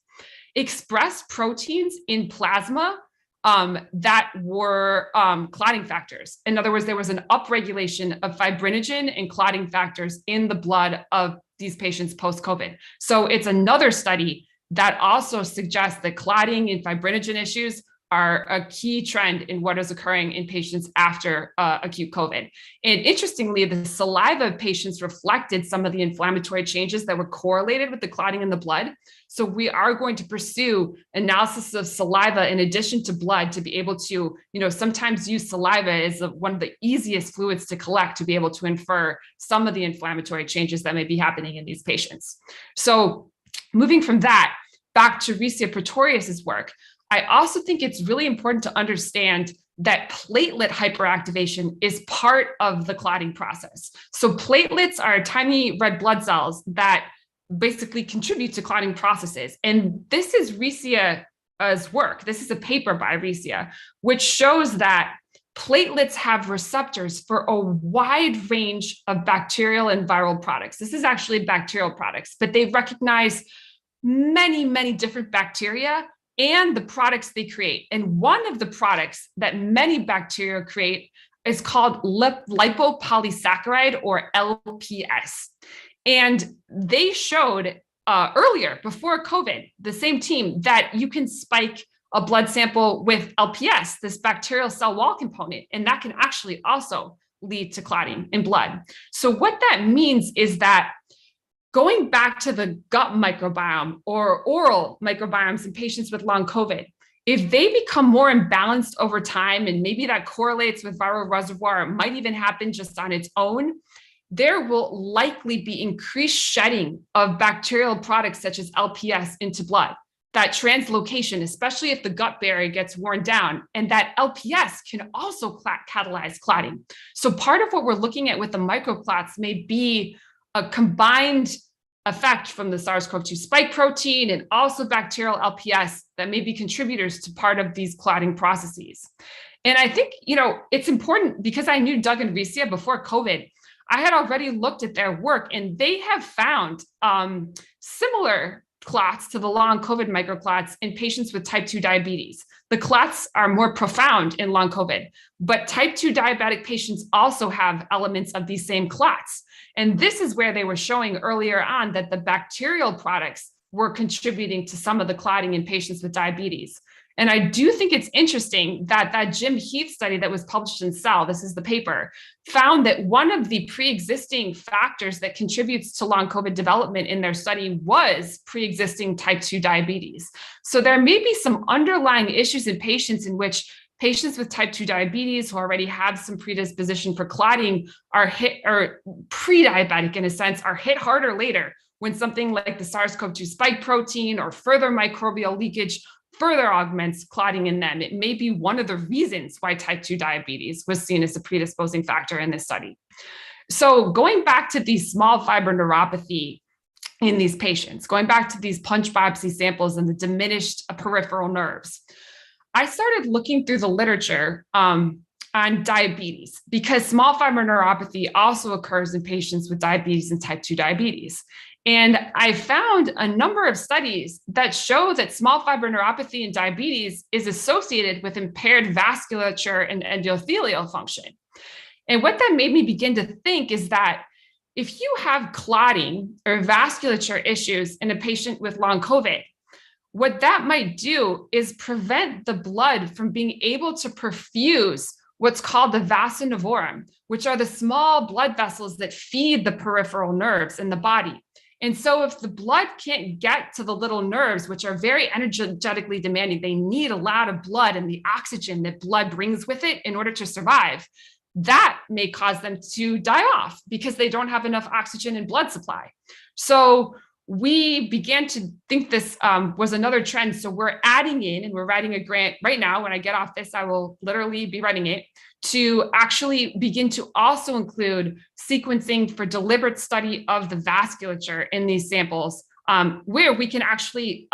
express proteins in plasma that were clotting factors. In other words, there was an upregulation of fibrinogen and clotting factors in the blood of these patients post-COVID. So it's another study that also suggests that clotting and fibrinogen issues are a key trend in what is occurring in patients after acute COVID. And interestingly, the saliva of patients reflected some of the inflammatory changes that were correlated with the clotting in the blood. So we are going to pursue analysis of saliva in addition to blood to be able to, sometimes use saliva as one of the easiest fluids to collect to be able to infer some of the inflammatory changes that may be happening in these patients. So moving from that back to Riccia Pretorius's work, I also think it's really important to understand that platelet hyperactivation is part of the clotting process. So platelets are tiny red blood cells that basically contribute to clotting processes. And this is Riccia's work. This is a paper by Riccia, which shows that platelets have receptors for a wide range of bacterial and viral products. This is actually bacterial products, but they recognize many, many different bacteria and the products they create. And one of the products that many bacteria create is called lipopolysaccharide, or LPS. And they showed earlier, before COVID, the same team, that you can spike a blood sample with LPS, this bacterial cell wall component, and that can actually also lead to clotting in blood. So what that means is that going back to the gut microbiome or oral microbiomes in patients with long COVID, if they become more imbalanced over time, and maybe that correlates with viral reservoir, it might even happen just on its own, there will likely be increased shedding of bacterial products such as LPS into blood. That translocation, especially if the gut barrier gets worn down, and that LPS can also catalyze clotting. So part of what we're looking at with the microclots may be a combined effect from the SARS-CoV-2 spike protein and also bacterial LPS that may be contributors to part of these clotting processes. And I think, it's important because I knew Doug and Riccia before COVID. I had already looked at their work, and they have found similar clots to the long COVID microclots in patients with type 2 diabetes. The clots are more profound in long COVID, but type 2 diabetic patients also have elements of these same clots. And this is where they were showing earlier on that the bacterial products were contributing to some of the clotting in patients with diabetes. And I do think it's interesting that that Jim Heath study that was published in Cell, this is the paper, found that one of the pre-existing factors that contributes to long COVID development in their study was pre-existing type 2 diabetes. So there may be some underlying issues in patients in which patients with type 2 diabetes who already have some predisposition for clotting are hit, or pre-diabetic in a sense, are hit harder later when something like the SARS-CoV-2 spike protein or further microbial leakage further augments clotting in them. It may be one of the reasons why type 2 diabetes was seen as a predisposing factor in this study. So going back to the small fiber neuropathy in these patients, going back to these punch biopsy samples and the diminished peripheral nerves, I started looking through the literature on diabetes, because small fiber neuropathy also occurs in patients with diabetes and type 2 diabetes. And I found a number of studies that show that small fiber neuropathy in diabetes is associated with impaired vasculature and endothelial function. And what that made me begin to think is that if you have clotting or vasculature issues in a patient with long COVID, what that might do is prevent the blood from being able to perfuse what's called the vasa nivorum, which are the small blood vessels that feed the peripheral nerves in the body. And so if the blood can't get to the little nerves, which are very energetically demanding, they need a lot of blood and the oxygen that blood brings with it in order to survive. That may cause them to die off because they don't have enough oxygen and blood supply. So we began to think this was another trend. So we're adding in, and we're writing a grant right now. When I get off this, I will literally be writing it, to actually begin to also include sequencing for deliberate study of the vasculature in these samples, where we can actually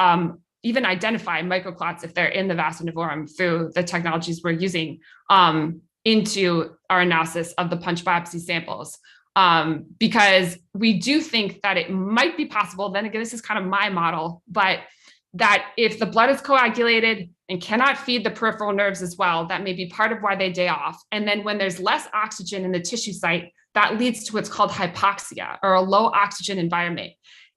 even identify microclots if they're in the vasa nivorum through the technologies we're using into our analysis of the punch biopsy samples. Because we do think that it might be possible, then again, this is kind of my model, but that if the blood is coagulated and cannot feed the peripheral nerves as well, that may be part of why they die off. And then when there's less oxygen in the tissue site, that leads to what's called hypoxia, or a low oxygen environment.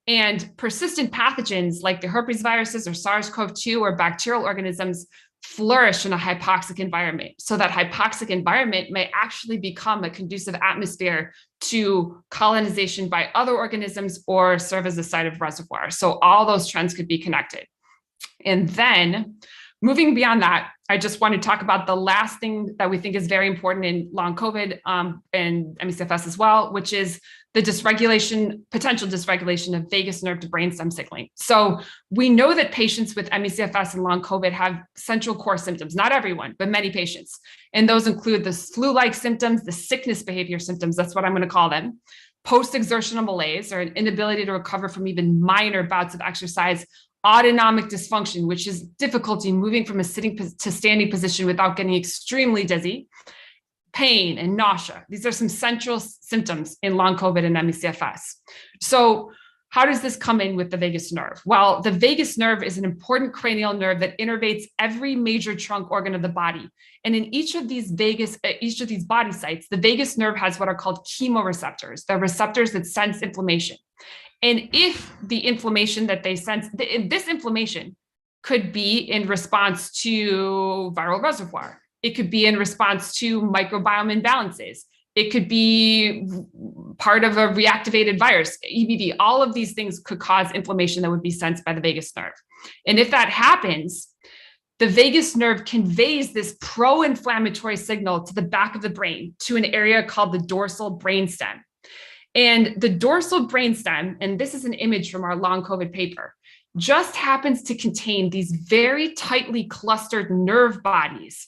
And persistent pathogens like the herpes viruses or SARS-CoV-2 or bacterial organisms flourish in a hypoxic environment. So that hypoxic environment may actually become a conducive atmosphere to colonization by other organisms or serve as a site of reservoir. So all those trends could be connected. And then moving beyond that, I just want to talk about the last thing that we think is very important in long COVID and ME/CFS as well, which is the potential dysregulation of vagus nerve to brainstem signaling. So we know that patients with ME/CFS and long COVID have central core symptoms, not everyone, but many patients. And those include the flu-like symptoms, the sickness behavior symptoms, that's what I'm going to call them, post-exertional malaise, or an inability to recover from even minor bouts of exercise, autonomic dysfunction, which is difficulty moving from a sitting to standing position without getting extremely dizzy, pain and nausea. These are some central symptoms in long COVID and ME/CFS. So how does this come in with the vagus nerve? Well, the vagus nerve is an important cranial nerve that innervates every major trunk organ of the body. And in each of these body sites, the vagus nerve has what are called chemoreceptors. They're receptors that sense inflammation. And if the inflammation that they sense, this inflammation could be in response to viral reservoir. It could be in response to microbiome imbalances. It could be part of a reactivated virus, EBV. All of these things could cause inflammation that would be sensed by the vagus nerve. And if that happens, the vagus nerve conveys this pro-inflammatory signal to the back of the brain, to an area called the dorsal brainstem. And the dorsal brainstem, and this is an image from our long COVID paper, just happens to contain these very tightly clustered nerve bodies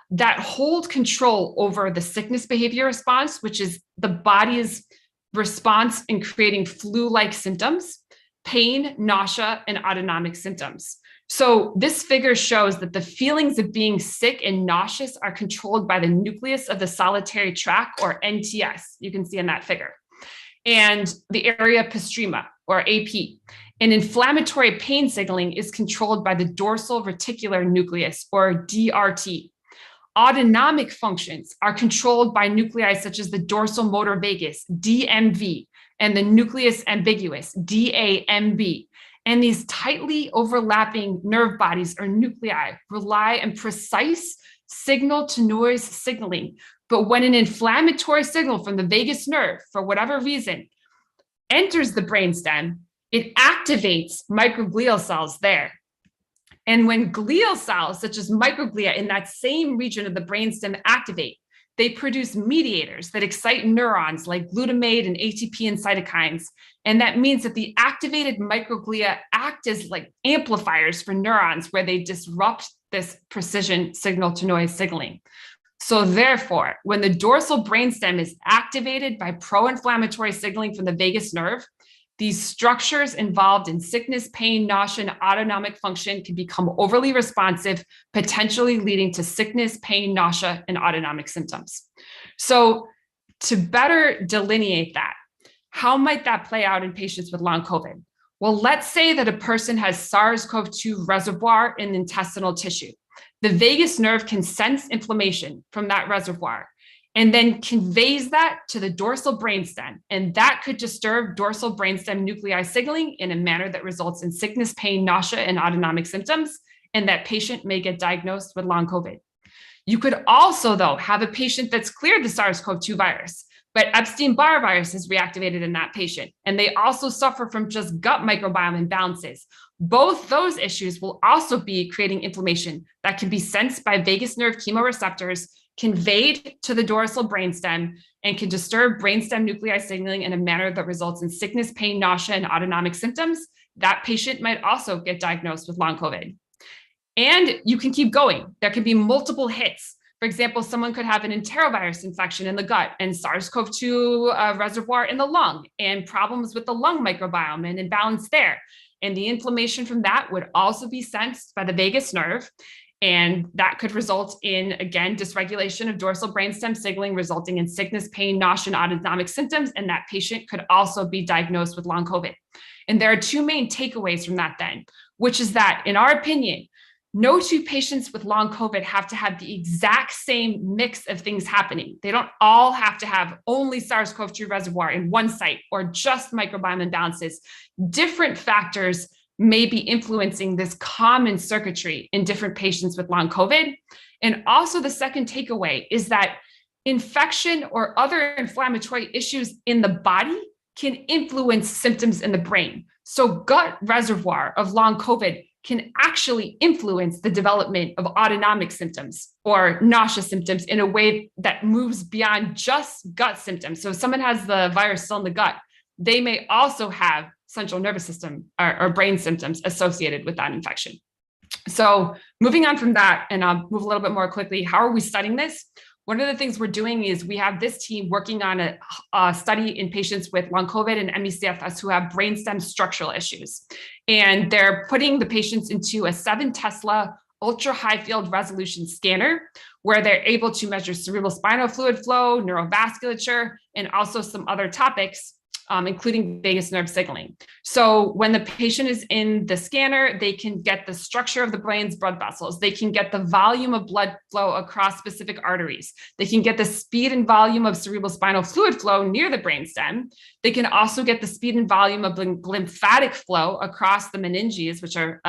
that hold control over the sickness behavior response, which is the body's response in creating flu-like symptoms, pain, nausea, and autonomic symptoms. So this figure shows that the feelings of being sick and nauseous are controlled by the nucleus of the solitary tract, or NTS, you can see in that figure, and the area postrema, or AP. And inflammatory pain signaling is controlled by the dorsal reticular nucleus, or DRT. Autonomic functions are controlled by nuclei such as the dorsal motor vagus, DMV, and the nucleus ambiguous, DAMB. And these tightly overlapping nerve bodies or nuclei rely on precise signal to noise signaling. But when an inflammatory signal from the vagus nerve, for whatever reason, enters the brainstem, it activates microglial cells there. And when glial cells, such as microglia in that same region of the brainstem, activate, they produce mediators that excite neurons like glutamate and ATP and cytokines. And that means that the activated microglia act as like amplifiers for neurons, where they disrupt this precision signal to noise signaling. So therefore, when the dorsal brainstem is activated by pro-inflammatory signaling from the vagus nerve, these structures involved in sickness, pain, nausea, and autonomic function can become overly responsive, potentially leading to sickness, pain, nausea, and autonomic symptoms. So to better delineate that, how might that play out in patients with long COVID? Well, let's say that a person has SARS-CoV-2 reservoir in intestinal tissue. The vagus nerve can sense inflammation from that reservoir and then conveys that to the dorsal brainstem. And that could disturb dorsal brainstem nuclei signaling in a manner that results in sickness, pain, nausea, and autonomic symptoms. And that patient may get diagnosed with long COVID. You could also, though, have a patient that's cleared the SARS-CoV-2 virus, but Epstein-Barr virus is reactivated in that patient. And they also suffer from just gut microbiome imbalances. Both those issues will also be creating inflammation that can be sensed by vagus nerve chemoreceptors, conveyed to the dorsal brainstem, and can disturb brainstem nuclei signaling in a manner that results in sickness, pain, nausea, and autonomic symptoms. That patient might also get diagnosed with long COVID. And you can keep going. There could be multiple hits. For example, someone could have an enterovirus infection in the gut and SARS-CoV-2 reservoir in the lung, and problems with the lung microbiome and imbalance there. And the inflammation from that would also be sensed by the vagus nerve. And that could result in, again, dysregulation of dorsal brainstem signaling, resulting in sickness, pain, nausea, and autonomic symptoms. And that patient could also be diagnosed with long COVID. And there are two main takeaways from that then, which is that, in our opinion, no two patients with long COVID have to have the exact same mix of things happening. They don't all have to have only SARS-CoV-2 reservoir in one site or just microbiome imbalances. Different factors may be influencing this common circuitry in different patients with long COVID. And also the second takeaway is that infection or other inflammatory issues in the body can influence symptoms in the brain. So gut reservoir of long COVID can actually influence the development of autonomic symptoms or nausea symptoms in a way that moves beyond just gut symptoms. So if someone has the virus still in the gut, they may also have central nervous system or brain symptoms associated with that infection. So moving on from that, and I'll move a little bit more quickly, how are we studying this? One of the things we're doing is we have this team working on a study in patients with long COVID and ME/CFS who have brainstem structural issues. And they're putting the patients into a 7 Tesla ultra high field resolution scanner where they're able to measure cerebral spinal fluid flow, neurovasculature, and also some other topics, including vagus nerve signaling. So when the patient is in the scanner, they can get the structure of the brain's blood vessels. They can get the volume of blood flow across specific arteries. They can get the speed and volume of cerebral spinal fluid flow near the brainstem. They can also get the speed and volume of lymphatic flow across the meninges, which are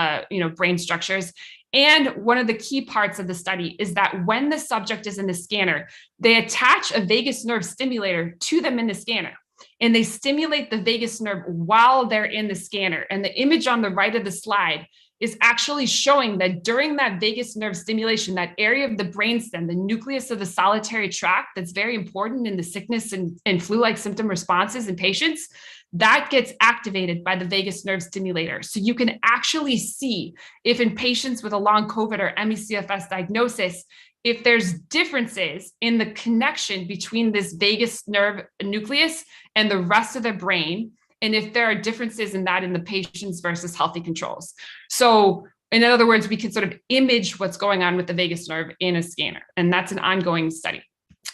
brain structures. And one of the key parts of the study is that when the subject is in the scanner, they attach a vagus nerve stimulator to them in the scanner. And they stimulate the vagus nerve while they're in the scanner. And the image on the right of the slide is actually showing that during that vagus nerve stimulation, that area of the brainstem, the nucleus of the solitary tract, that's very important in the sickness and flu-like symptom responses in patients, that gets activated by the vagus nerve stimulator. So you can actually see if in patients with a long COVID or ME/CFS diagnosis, if there's differences in the connection between this vagus nerve nucleus and the rest of the brain, and if there are differences in that in the patients versus healthy controls. So in other words, we can sort of image what's going on with the vagus nerve in a scanner, and that's an ongoing study.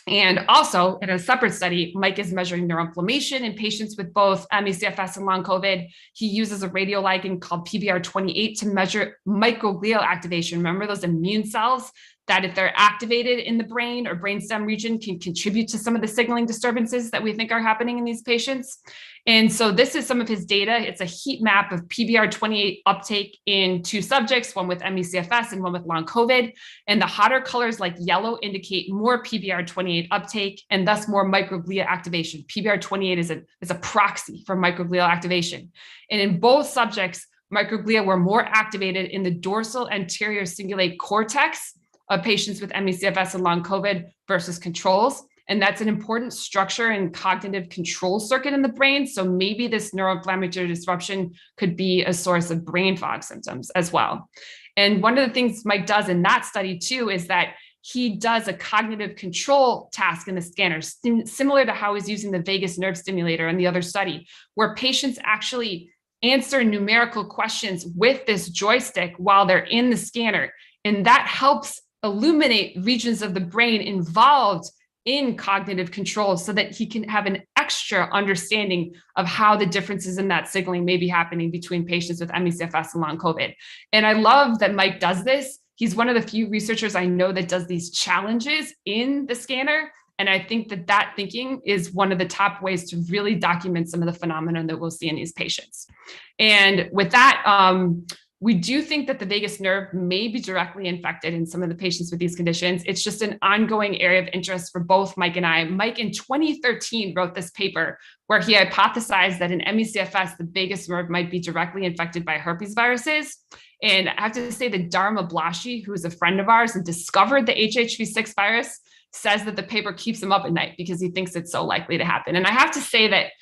And also in a separate study, Mike is measuring neuroinflammation in patients with both ME/CFS and long COVID. He uses a radioligand called PBR28 to measure microglial activation. Remember those immune cells that if they're activated in the brain or brainstem region can contribute to some of the signaling disturbances that we think are happening in these patients. And so this is some of his data. It's a heat map of PBR28 uptake in 2 subjects, one with ME/CFS and one with long COVID. And the hotter colors like yellow indicate more PBR28 uptake and thus more microglia activation. PBR28 is a proxy for microglial activation. And in both subjects, microglia were more activated in the dorsal anterior cingulate cortex of patients with ME/CFS and long COVID versus controls. And that's an important structure and cognitive control circuit in the brain. So maybe this neuroinflammatory disruption could be a source of brain fog symptoms as well. And one of the things Mike does in that study too is that he does a cognitive control task in the scanner, similar to how he's using the vagus nerve stimulator in the other study, where patients actually answer numerical questions with this joystick while they're in the scanner. And that helps illuminate regions of the brain involved in cognitive control so that he can have an extra understanding of how the differences in that signaling may be happening between patients with ME/CFS and long COVID. And I love that Mike does this. He's one of the few researchers I know that does these challenges in the scanner. And I think that thinking is one of the top ways to really document some of the phenomena that we'll see in these patients. And with that, we do think that the vagus nerve may be directly infected in some of the patients with these conditions. It's just an ongoing area of interest for both Mike and I. Mike in 2013 wrote this paper where he hypothesized that in ME/CFS, the vagus nerve might be directly infected by herpes viruses. And I have to say that Dharma Blashi, who is a friend of ours and discovered the HHV6 virus, says that the paper keeps him up at night because he thinks it's so likely to happen. And I have to say that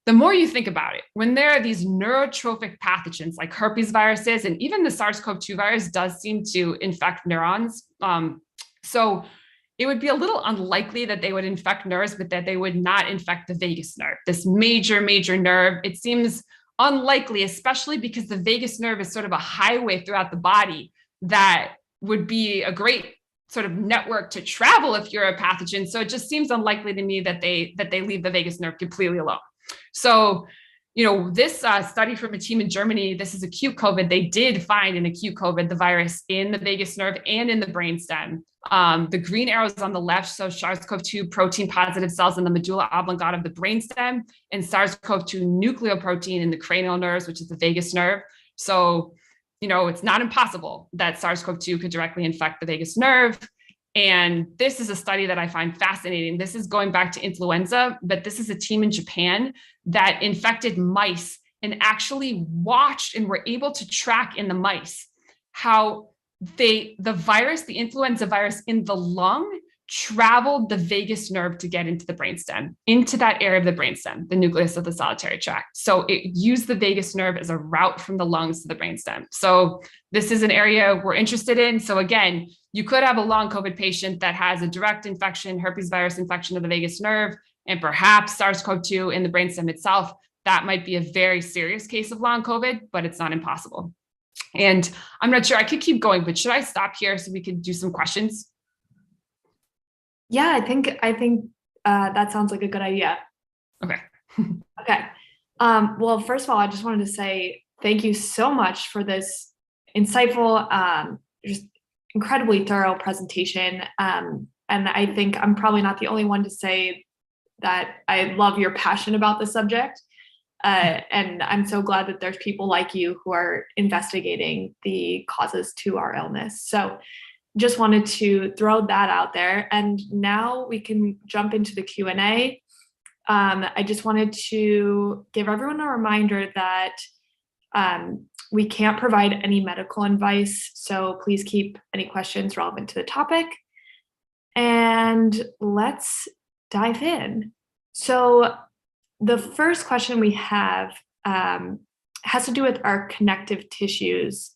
the more you think about it, when there are these neurotrophic pathogens like herpes viruses, and even the SARS-CoV-2 virus does seem to infect neurons. So it would be a little unlikely that they would infect nerves, but that they would not infect the vagus nerve, this major, major nerve. It seems unlikely, especially because the vagus nerve is sort of a highway throughout the body that would be a great sort of network to travel if you're a pathogen. So it just seems unlikely to me that they leave the vagus nerve completely alone. So This study from a team in Germany, this is acute COVID. They did find in acute COVID the virus in the vagus nerve and in the brainstem. The green arrows on the left show SARS-CoV-2 protein positive cells in the medulla oblongata of the brainstem and SARS-CoV-2 nucleoprotein in the cranial nerves, which is the vagus nerve. So, it's not impossible that SARS-CoV-2 could directly infect the vagus nerve. And this is a study that I find fascinating. This is going back to influenza, but this is a team in Japan that infected mice and actually watched and were able to track in the mice how the influenza virus in the lung traveled the vagus nerve to get into the brainstem, into that area of the brainstem, the nucleus of the solitary tract. So it used the vagus nerve as a route from the lungs to the brainstem. So this is an area we're interested in. So again, you could have a long COVID patient that has a direct infection, herpes virus infection of the vagus nerve, and perhaps SARS-CoV-2 in the brainstem itself. That might be a very serious case of long COVID, but it's not impossible. And I'm not sure, I could keep going, but should I stop here so we could do some questions? Yeah, I think that sounds like a good idea. Okay. Okay. Well, first of all, I just wanted to say thank you so much for this insightful, just incredibly thorough presentation. And I think I'm probably not the only one to say that I love your passion about the subject. And I'm so glad that there's people like you who are investigating the causes to our illness. So just wanted to throw that out there. And now we can jump into the Q&A. I just wanted to give everyone a reminder that we can't provide any medical advice, so please keep any questions relevant to the topic. And let's dive in. So the first question we have has to do with our connective tissues.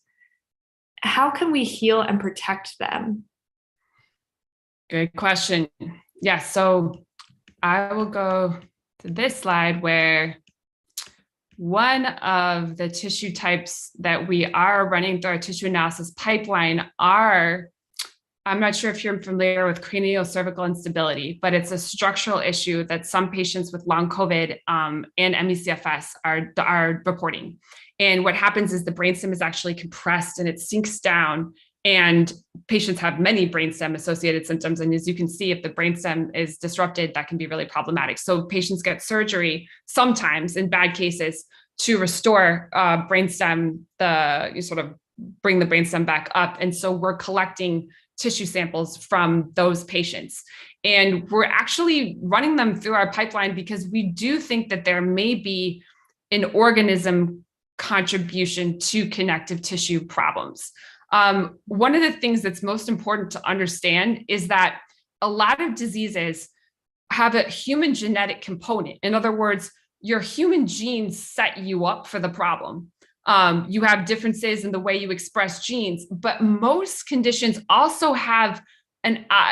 How can we heal and protect them? Good question. Yeah, so I will go to this slide where one of the tissue types that we are running through our tissue analysis pipeline are, I'm not sure if you're familiar with cranial cervical instability, but it's a structural issue that some patients with long COVID and ME/CFS are reporting. And what happens is the brainstem is actually compressed and it sinks down, and patients have many brainstem associated symptoms. And as you can see, if the brainstem is disrupted, that can be really problematic. So patients get surgery sometimes in bad cases to restore brainstem, you sort of bring the brainstem back up. And so we're collecting tissue samples from those patients. And we're actually running them through our pipeline because we do think that there may be an organism contribution to connective tissue problems. One of the things that's most important to understand is that a lot of diseases have a human genetic component. In other words, your human genes set you up for the problem. You have differences in the way you express genes, but most conditions also have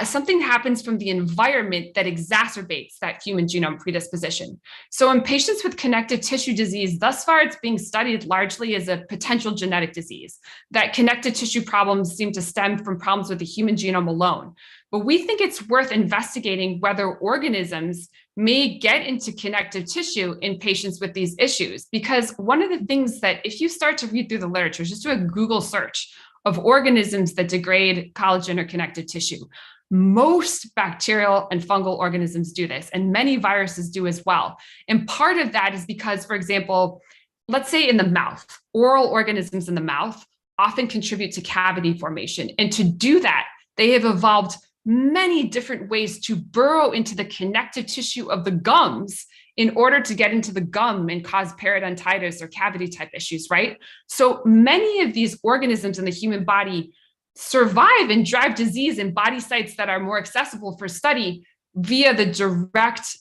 something happens from the environment that exacerbates that human genome predisposition. So in patients with connective tissue disease, thus far it's being studied largely as a potential genetic disease, that connective tissue problems seem to stem from problems with the human genome alone. But we think it's worth investigating whether organisms may get into connective tissue in patients with these issues. Because one of the things that if you start to read through the literature, just do a Google search of organisms that degrade collagen or connective tissue. Most bacterial and fungal organisms do this, and many viruses do as well. And part of that is because, for example, let's say in the mouth, oral organisms in the mouth often contribute to cavity formation. And to do that, they have evolved many different ways to burrow into the connective tissue of the gums in order to get into the gum and cause periodontitis or cavity type issues, right? So many of these organisms in the human body survive and drive disease in body sites that are more accessible for study via the direct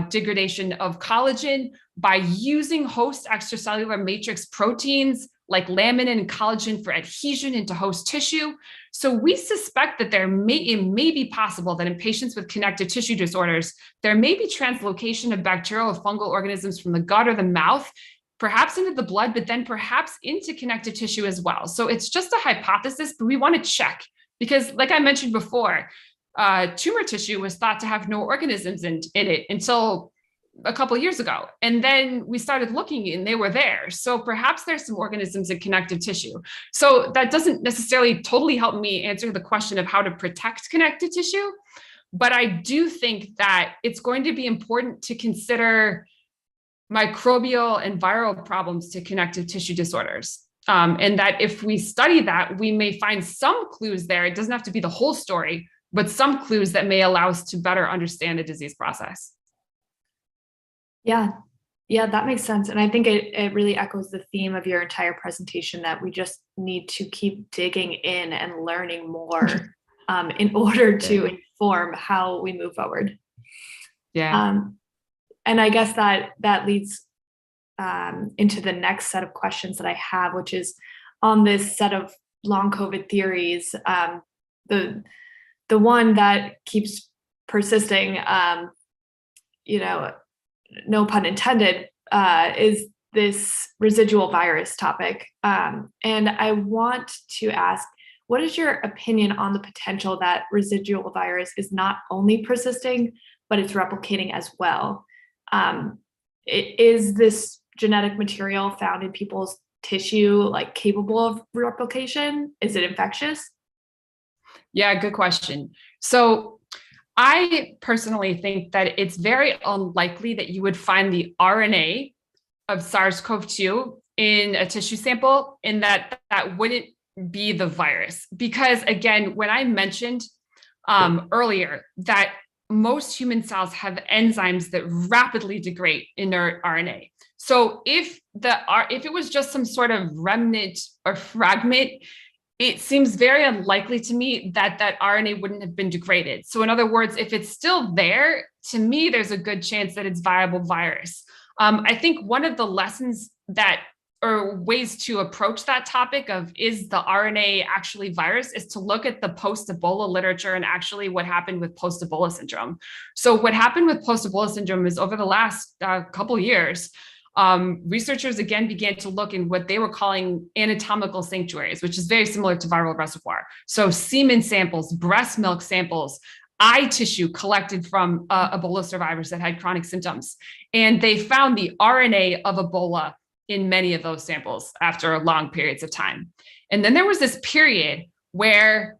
degradation of collagen by using host extracellular matrix proteins like laminin and collagen for adhesion into host tissue. So we suspect that it may be possible that in patients with connective tissue disorders, there may be translocation of bacterial or fungal organisms from the gut or the mouth, perhaps into the blood, but then perhaps into connective tissue as well. So it's just a hypothesis, but we want to check because like I mentioned before, tumor tissue was thought to have no organisms in it until a couple of years ago. And then we started looking and they were there. So perhaps there's some organisms in connective tissue. So that doesn't necessarily totally help me answer the question of how to protect connective tissue. But I do think that it's going to be important to consider microbial and viral problems to connective tissue disorders. And that if we study that, we may find some clues there. It doesn't have to be the whole story, but some clues that may allow us to better understand the disease process. Yeah, that makes sense. And I think it really echoes the theme of your entire presentation that we just need to keep digging in and learning more in order to inform how we move forward. Yeah. And I guess that leads into the next set of questions that I have, which is on this set of long COVID theories. The one that keeps persisting, no pun intended, is this residual virus topic. And I want to ask, what is your opinion on the potential that residual virus is not only persisting, but it's replicating as well? Is this genetic material found in people's tissue like capable of replication? Is it infectious? Yeah, good question. So I personally think that it's very unlikely that you would find the RNA of SARS-CoV-2 in a tissue sample, and that wouldn't be the virus. Because again, when I mentioned earlier that most human cells have enzymes that rapidly degrade inert RNA. So if it was just some sort of remnant or fragment, it seems very unlikely to me that that RNA wouldn't have been degraded. So in other words, if it's still there, to me, there's a good chance that it's viable virus. I think one of the lessons that, or ways to approach that topic of is the RNA actually virus, is to look at the post-Ebola literature and actually what happened with post-Ebola syndrome. So what happened with post-Ebola syndrome is over the last couple of years, researchers again began to look in what they were calling anatomical sanctuaries, which is very similar to viral reservoir. So semen samples, breast milk samples, eye tissue collected from Ebola survivors that had chronic symptoms. And they found the RNA of Ebola in many of those samples after long periods of time. And then there was this period where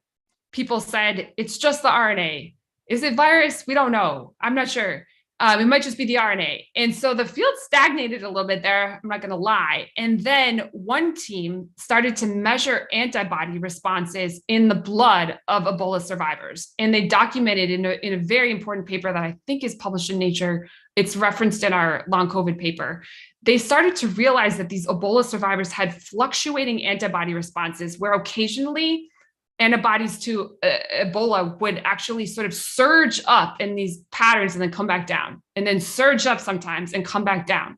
people said, it's just the RNA. Is it virus? We don't know. I'm not sure. It might just be the RNA. And so the field stagnated a little bit there, I'm not going to lie. And then one team started to measure antibody responses in the blood of Ebola survivors. And they documented in a very important paper that I think is published in Nature. It's referenced in our LongCovid paper. They started to realize that these Ebola survivors had fluctuating antibody responses where occasionally antibodies to Ebola would actually sort of surge up in these patterns and then come back down, and then surge up sometimes and come back down.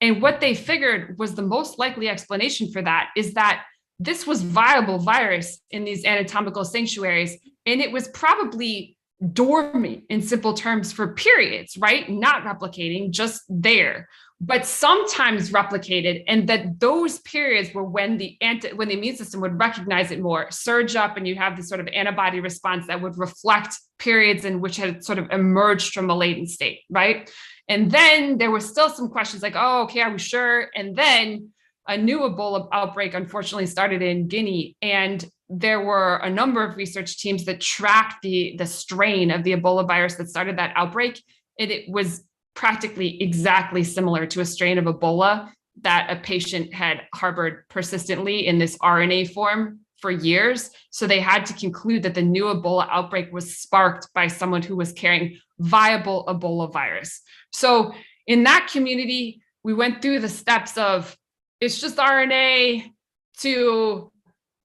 And what they figured was the most likely explanation for that is that this was viable virus in these anatomical sanctuaries, and it was probably dormant in simple terms for periods, right? Not replicating, just there, but sometimes replicated, and that those periods were when the immune system would recognize it more, surge up, and you have this sort of antibody response that would reflect periods in which had sort of emerged from a latent state, right? And then there were still some questions like, oh, okay, are we sure? And then a new Ebola outbreak unfortunately started in Guinea, and there were a number of research teams that tracked the strain of the Ebola virus that started that outbreak, and it was practically exactly similar to a strain of Ebola that a patient had harbored persistently in this RNA form for years. So they had to conclude that the new Ebola outbreak was sparked by someone who was carrying viable Ebola virus. So in that community, we went through the steps of it's just RNA to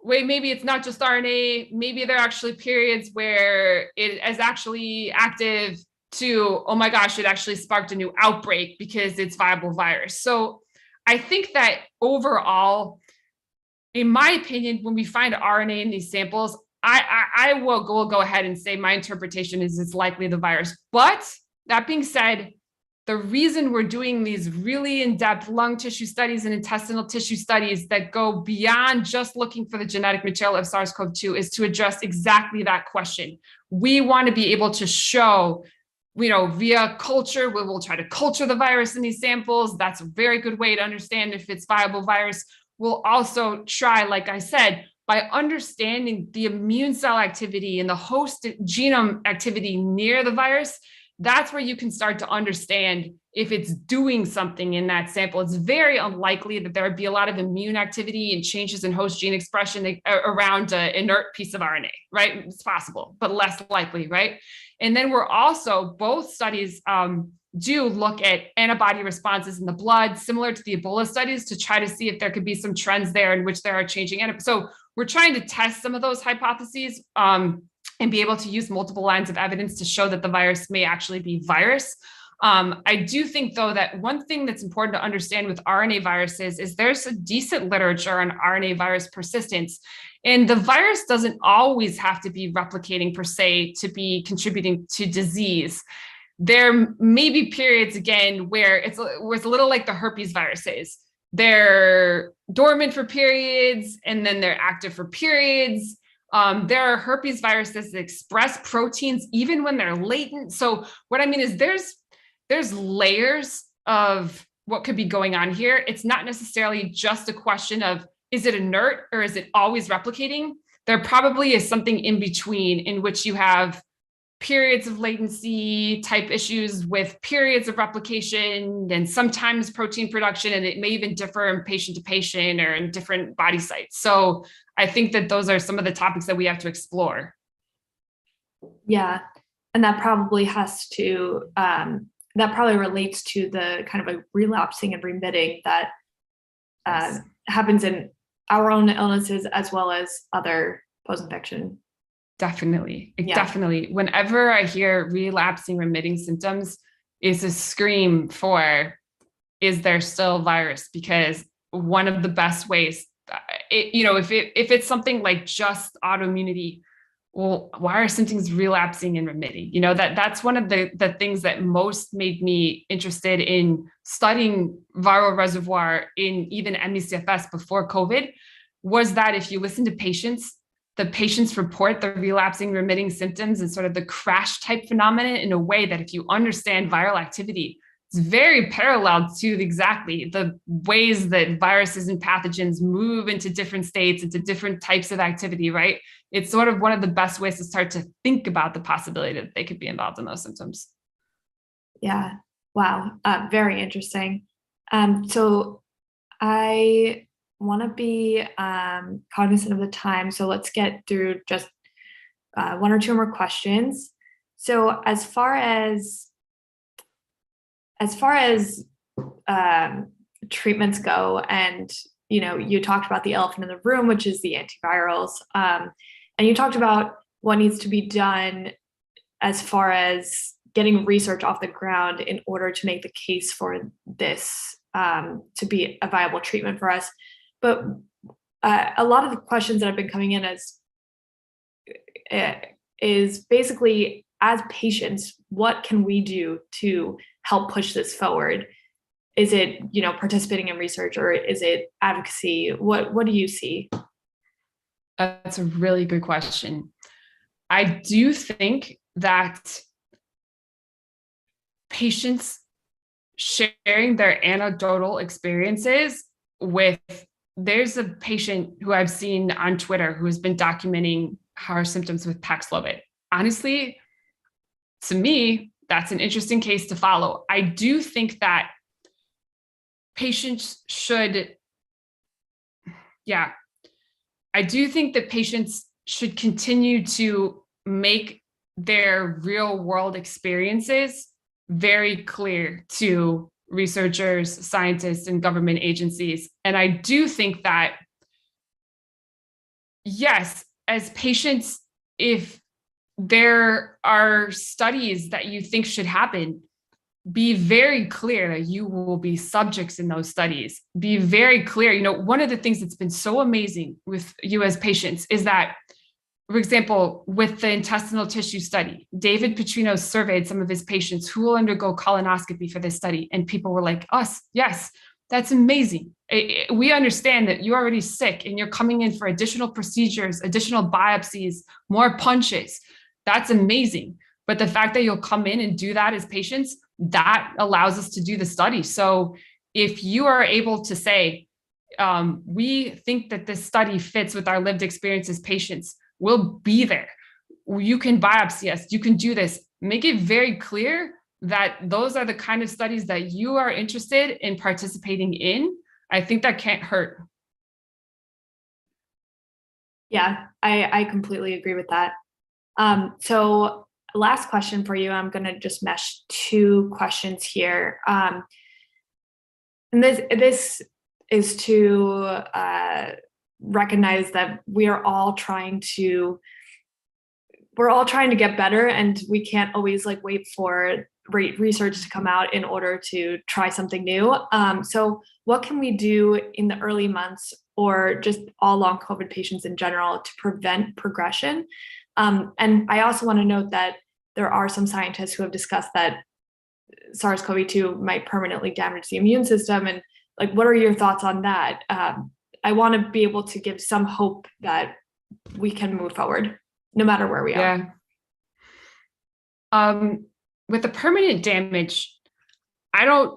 wait, maybe it's not just RNA, maybe there are actually periods where it is actually active, to, oh my gosh, it actually sparked a new outbreak because it's viable virus. So I think that overall, in my opinion, when we find RNA in these samples, I will go ahead and say my interpretation is it's likely the virus. But that being said, the reason we're doing these really in-depth lung tissue studies and intestinal tissue studies that go beyond just looking for the genetic material of SARS-CoV-2 is to address exactly that question. We want to be able to show via culture, we'll try to culture the virus in these samples. That's a very good way to understand if it's viable virus. We'll also try, like I said, by understanding the immune cell activity and the host genome activity near the virus, that's where you can start to understand if it's doing something in that sample. It's very unlikely that there would be a lot of immune activity and changes in host gene expression around an inert piece of RNA, right? It's possible, but less likely, right? And then we're also, both studies do look at antibody responses in the blood, similar to the Ebola studies, to try to see if there could be some trends there in which there are changing antibodies. So we're trying to test some of those hypotheses and be able to use multiple lines of evidence to show that the virus may actually be virus. I do think, though, that one thing that's important to understand with RNA viruses is there's a decent literature on RNA virus persistence. And the virus doesn't always have to be replicating per se to be contributing to disease. There may be periods, again, where it's a little like the herpes viruses. They're dormant for periods, and then they're active for periods. There are herpes viruses that express proteins even when they're latent. So what I mean is there's layers of what could be going on here. It's not necessarily just a question of, is it inert or is it always replicating? There probably is something in between in which you have periods of latency type issues with periods of replication and sometimes protein production, and it may even differ in patient to patient or in different body sites. So I think that those are some of the topics that we have to explore. Yeah, and that probably has to, that probably relates to the kind of a relapsing and remitting that happens in our own illnesses as well as other post-infection. Definitely. Yeah. Definitely. Whenever I hear relapsing remitting symptoms, is a scream for, is there still virus? Because one of the best ways, if it's something like just autoimmunity, well, why are symptoms relapsing and remitting? That's one of the things that most made me interested in studying viral reservoir in even ME/CFS before COVID, was that if you listen to patients, the patients report the relapsing remitting symptoms and sort of the crash type phenomenon in a way that if you understand viral activity, it's very parallel to exactly the ways that viruses and pathogens move into different states, into different types of activity, right? It's sort of one of the best ways to start to think about the possibility that they could be involved in those symptoms. Yeah. Wow. Very interesting. So I want to be cognizant of the time. So let's get through just one or two more questions. So as far as treatments go, and you talked about the elephant in the room, which is the antivirals, and you talked about what needs to be done as far as getting research off the ground in order to make the case for this to be a viable treatment for us. But a lot of the questions that have been coming in is basically, as patients, what can we do to help push this forward? Is it, participating in research, or is it advocacy? What do you see? That's a really good question. I do think that patients sharing their anecdotal experiences with, there's a patient who I've seen on Twitter who has been documenting her symptoms with Paxlovid. Honestly, to me, that's an interesting case to follow. I do think that patients should continue to make their real world experiences very clear to researchers, scientists, and government agencies. And I do think that, yes, as patients, if there are studies that you think should happen, be very clear that you will be subjects in those studies. Be very clear. One of the things that's been so amazing with you as patients is that, for example, with the intestinal tissue study, David Petrino surveyed some of his patients who will undergo colonoscopy for this study. And people were like, us, yes, that's amazing. We understand that you're already sick and you're coming in for additional procedures, additional biopsies, more punches. That's amazing. But the fact that you'll come in and do that as patients, that allows us to do the study. So if you are able to say, we think that this study fits with our lived experience as patients, we'll be there. You can biopsy us, you can do this. Make it very clear that those are the kind of studies that you are interested in participating in. I think that can't hurt. Yeah, I completely agree with that. So last question for you. I'm going to just mesh two questions here. And this is to recognize that we're all trying to get better, and we can't always like wait for research to come out in order to try something new. So what can we do in the early months, or just all long COVID patients in general, to prevent progression? And I also want to note that there are some scientists who have discussed that SARS-CoV-2 might permanently damage the immune system. And like, what are your thoughts on that? I want to be able to give some hope that we can move forward no matter where we are. Yeah. With the permanent damage, I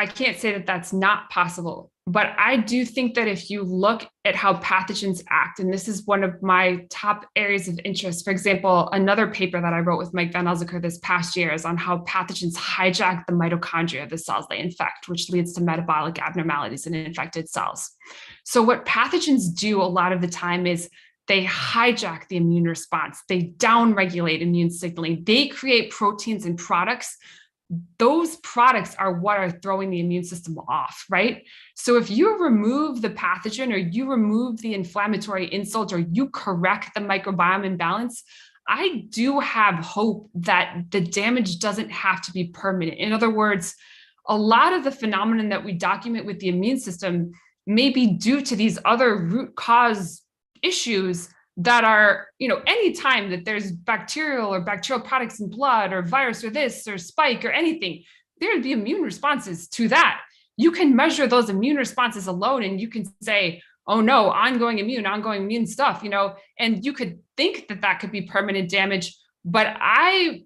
can't say that that's not possible, but I do think that if you look at how pathogens act, and this is one of my top areas of interest, for example, another paper that I wrote with Mike Van Elseker this past year is on how pathogens hijack the mitochondria of the cells they infect, which leads to metabolic abnormalities in infected cells. So what pathogens do a lot of the time is they hijack the immune response. They downregulate immune signaling. They create proteins and products. Those products are what are throwing the immune system off, right? So if you remove the pathogen, or you remove the inflammatory insult, or you correct the microbiome imbalance, I do have hope that the damage doesn't have to be permanent. In other words, a lot of the phenomenon that we document with the immune system may be due to these other root cause issues that are, anytime that there's bacterial products in blood, or virus, or this, or spike, or anything, there would be immune responses to that. You can measure those immune responses alone, and you can say, oh no, ongoing immune stuff, and you could think that that could be permanent damage. But I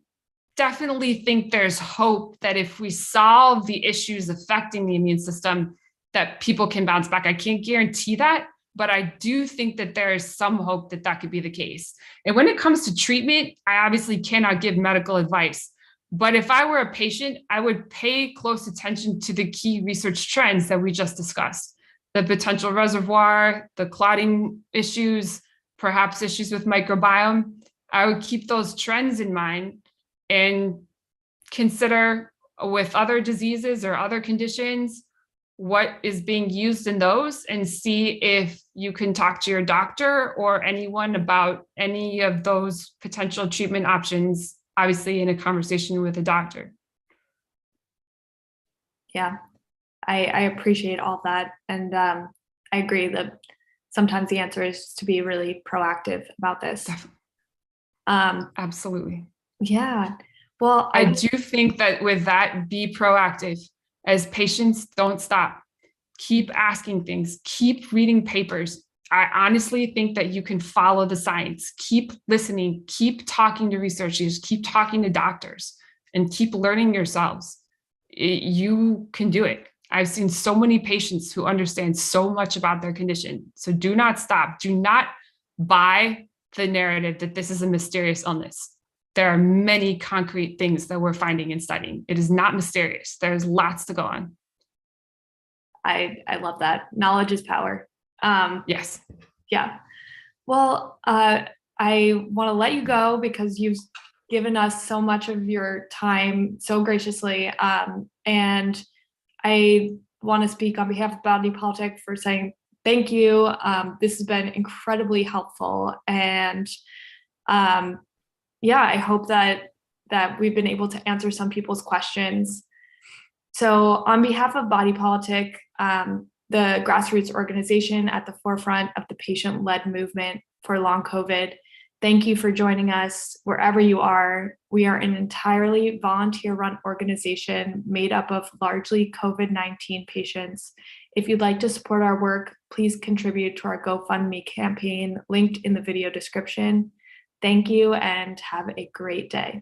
definitely think there's hope that if we solve the issues affecting the immune system, that people can bounce back. I can't guarantee that, but I do think that there is some hope that that could be the case. And when it comes to treatment, I obviously cannot give medical advice. But if I were a patient, I would pay close attention to the key research trends that we just discussed: the potential reservoir, the clotting issues, perhaps issues with microbiome. I would keep those trends in mind and consider, with other diseases or other conditions, what is being used in those, and see if you can talk to your doctor or anyone about any of those potential treatment options, obviously in a conversation with a doctor. Yeah, I appreciate all that. And I agree that sometimes the answer is to be really proactive about this. Absolutely. Yeah. Well, I do think that with that, be proactive. As patients, don't stop. Keep asking things, keep reading papers. I honestly think that you can follow the science. Keep listening, keep talking to researchers, keep talking to doctors, and keep learning yourselves. You can do it. I've seen so many patients who understand so much about their condition. So do not stop. Do not buy the narrative that this is a mysterious illness. There are many concrete things that we're finding and studying. It is not mysterious. There's lots to go on. I love that. Knowledge is power. Yes. Yeah. Well, I want to let you go because you've given us so much of your time so graciously. And I want to speak on behalf of Body Politic for saying thank you. This has been incredibly helpful. And yeah, I hope that we've been able to answer some people's questions. So on behalf of Body Politic, the grassroots organization at the forefront of the patient-led movement for long COVID, thank you for joining us wherever you are. We are an entirely volunteer-run organization made up of largely COVID-19 patients. If you'd like to support our work, please contribute to our GoFundMe campaign linked in the video description. Thank you and have a great day.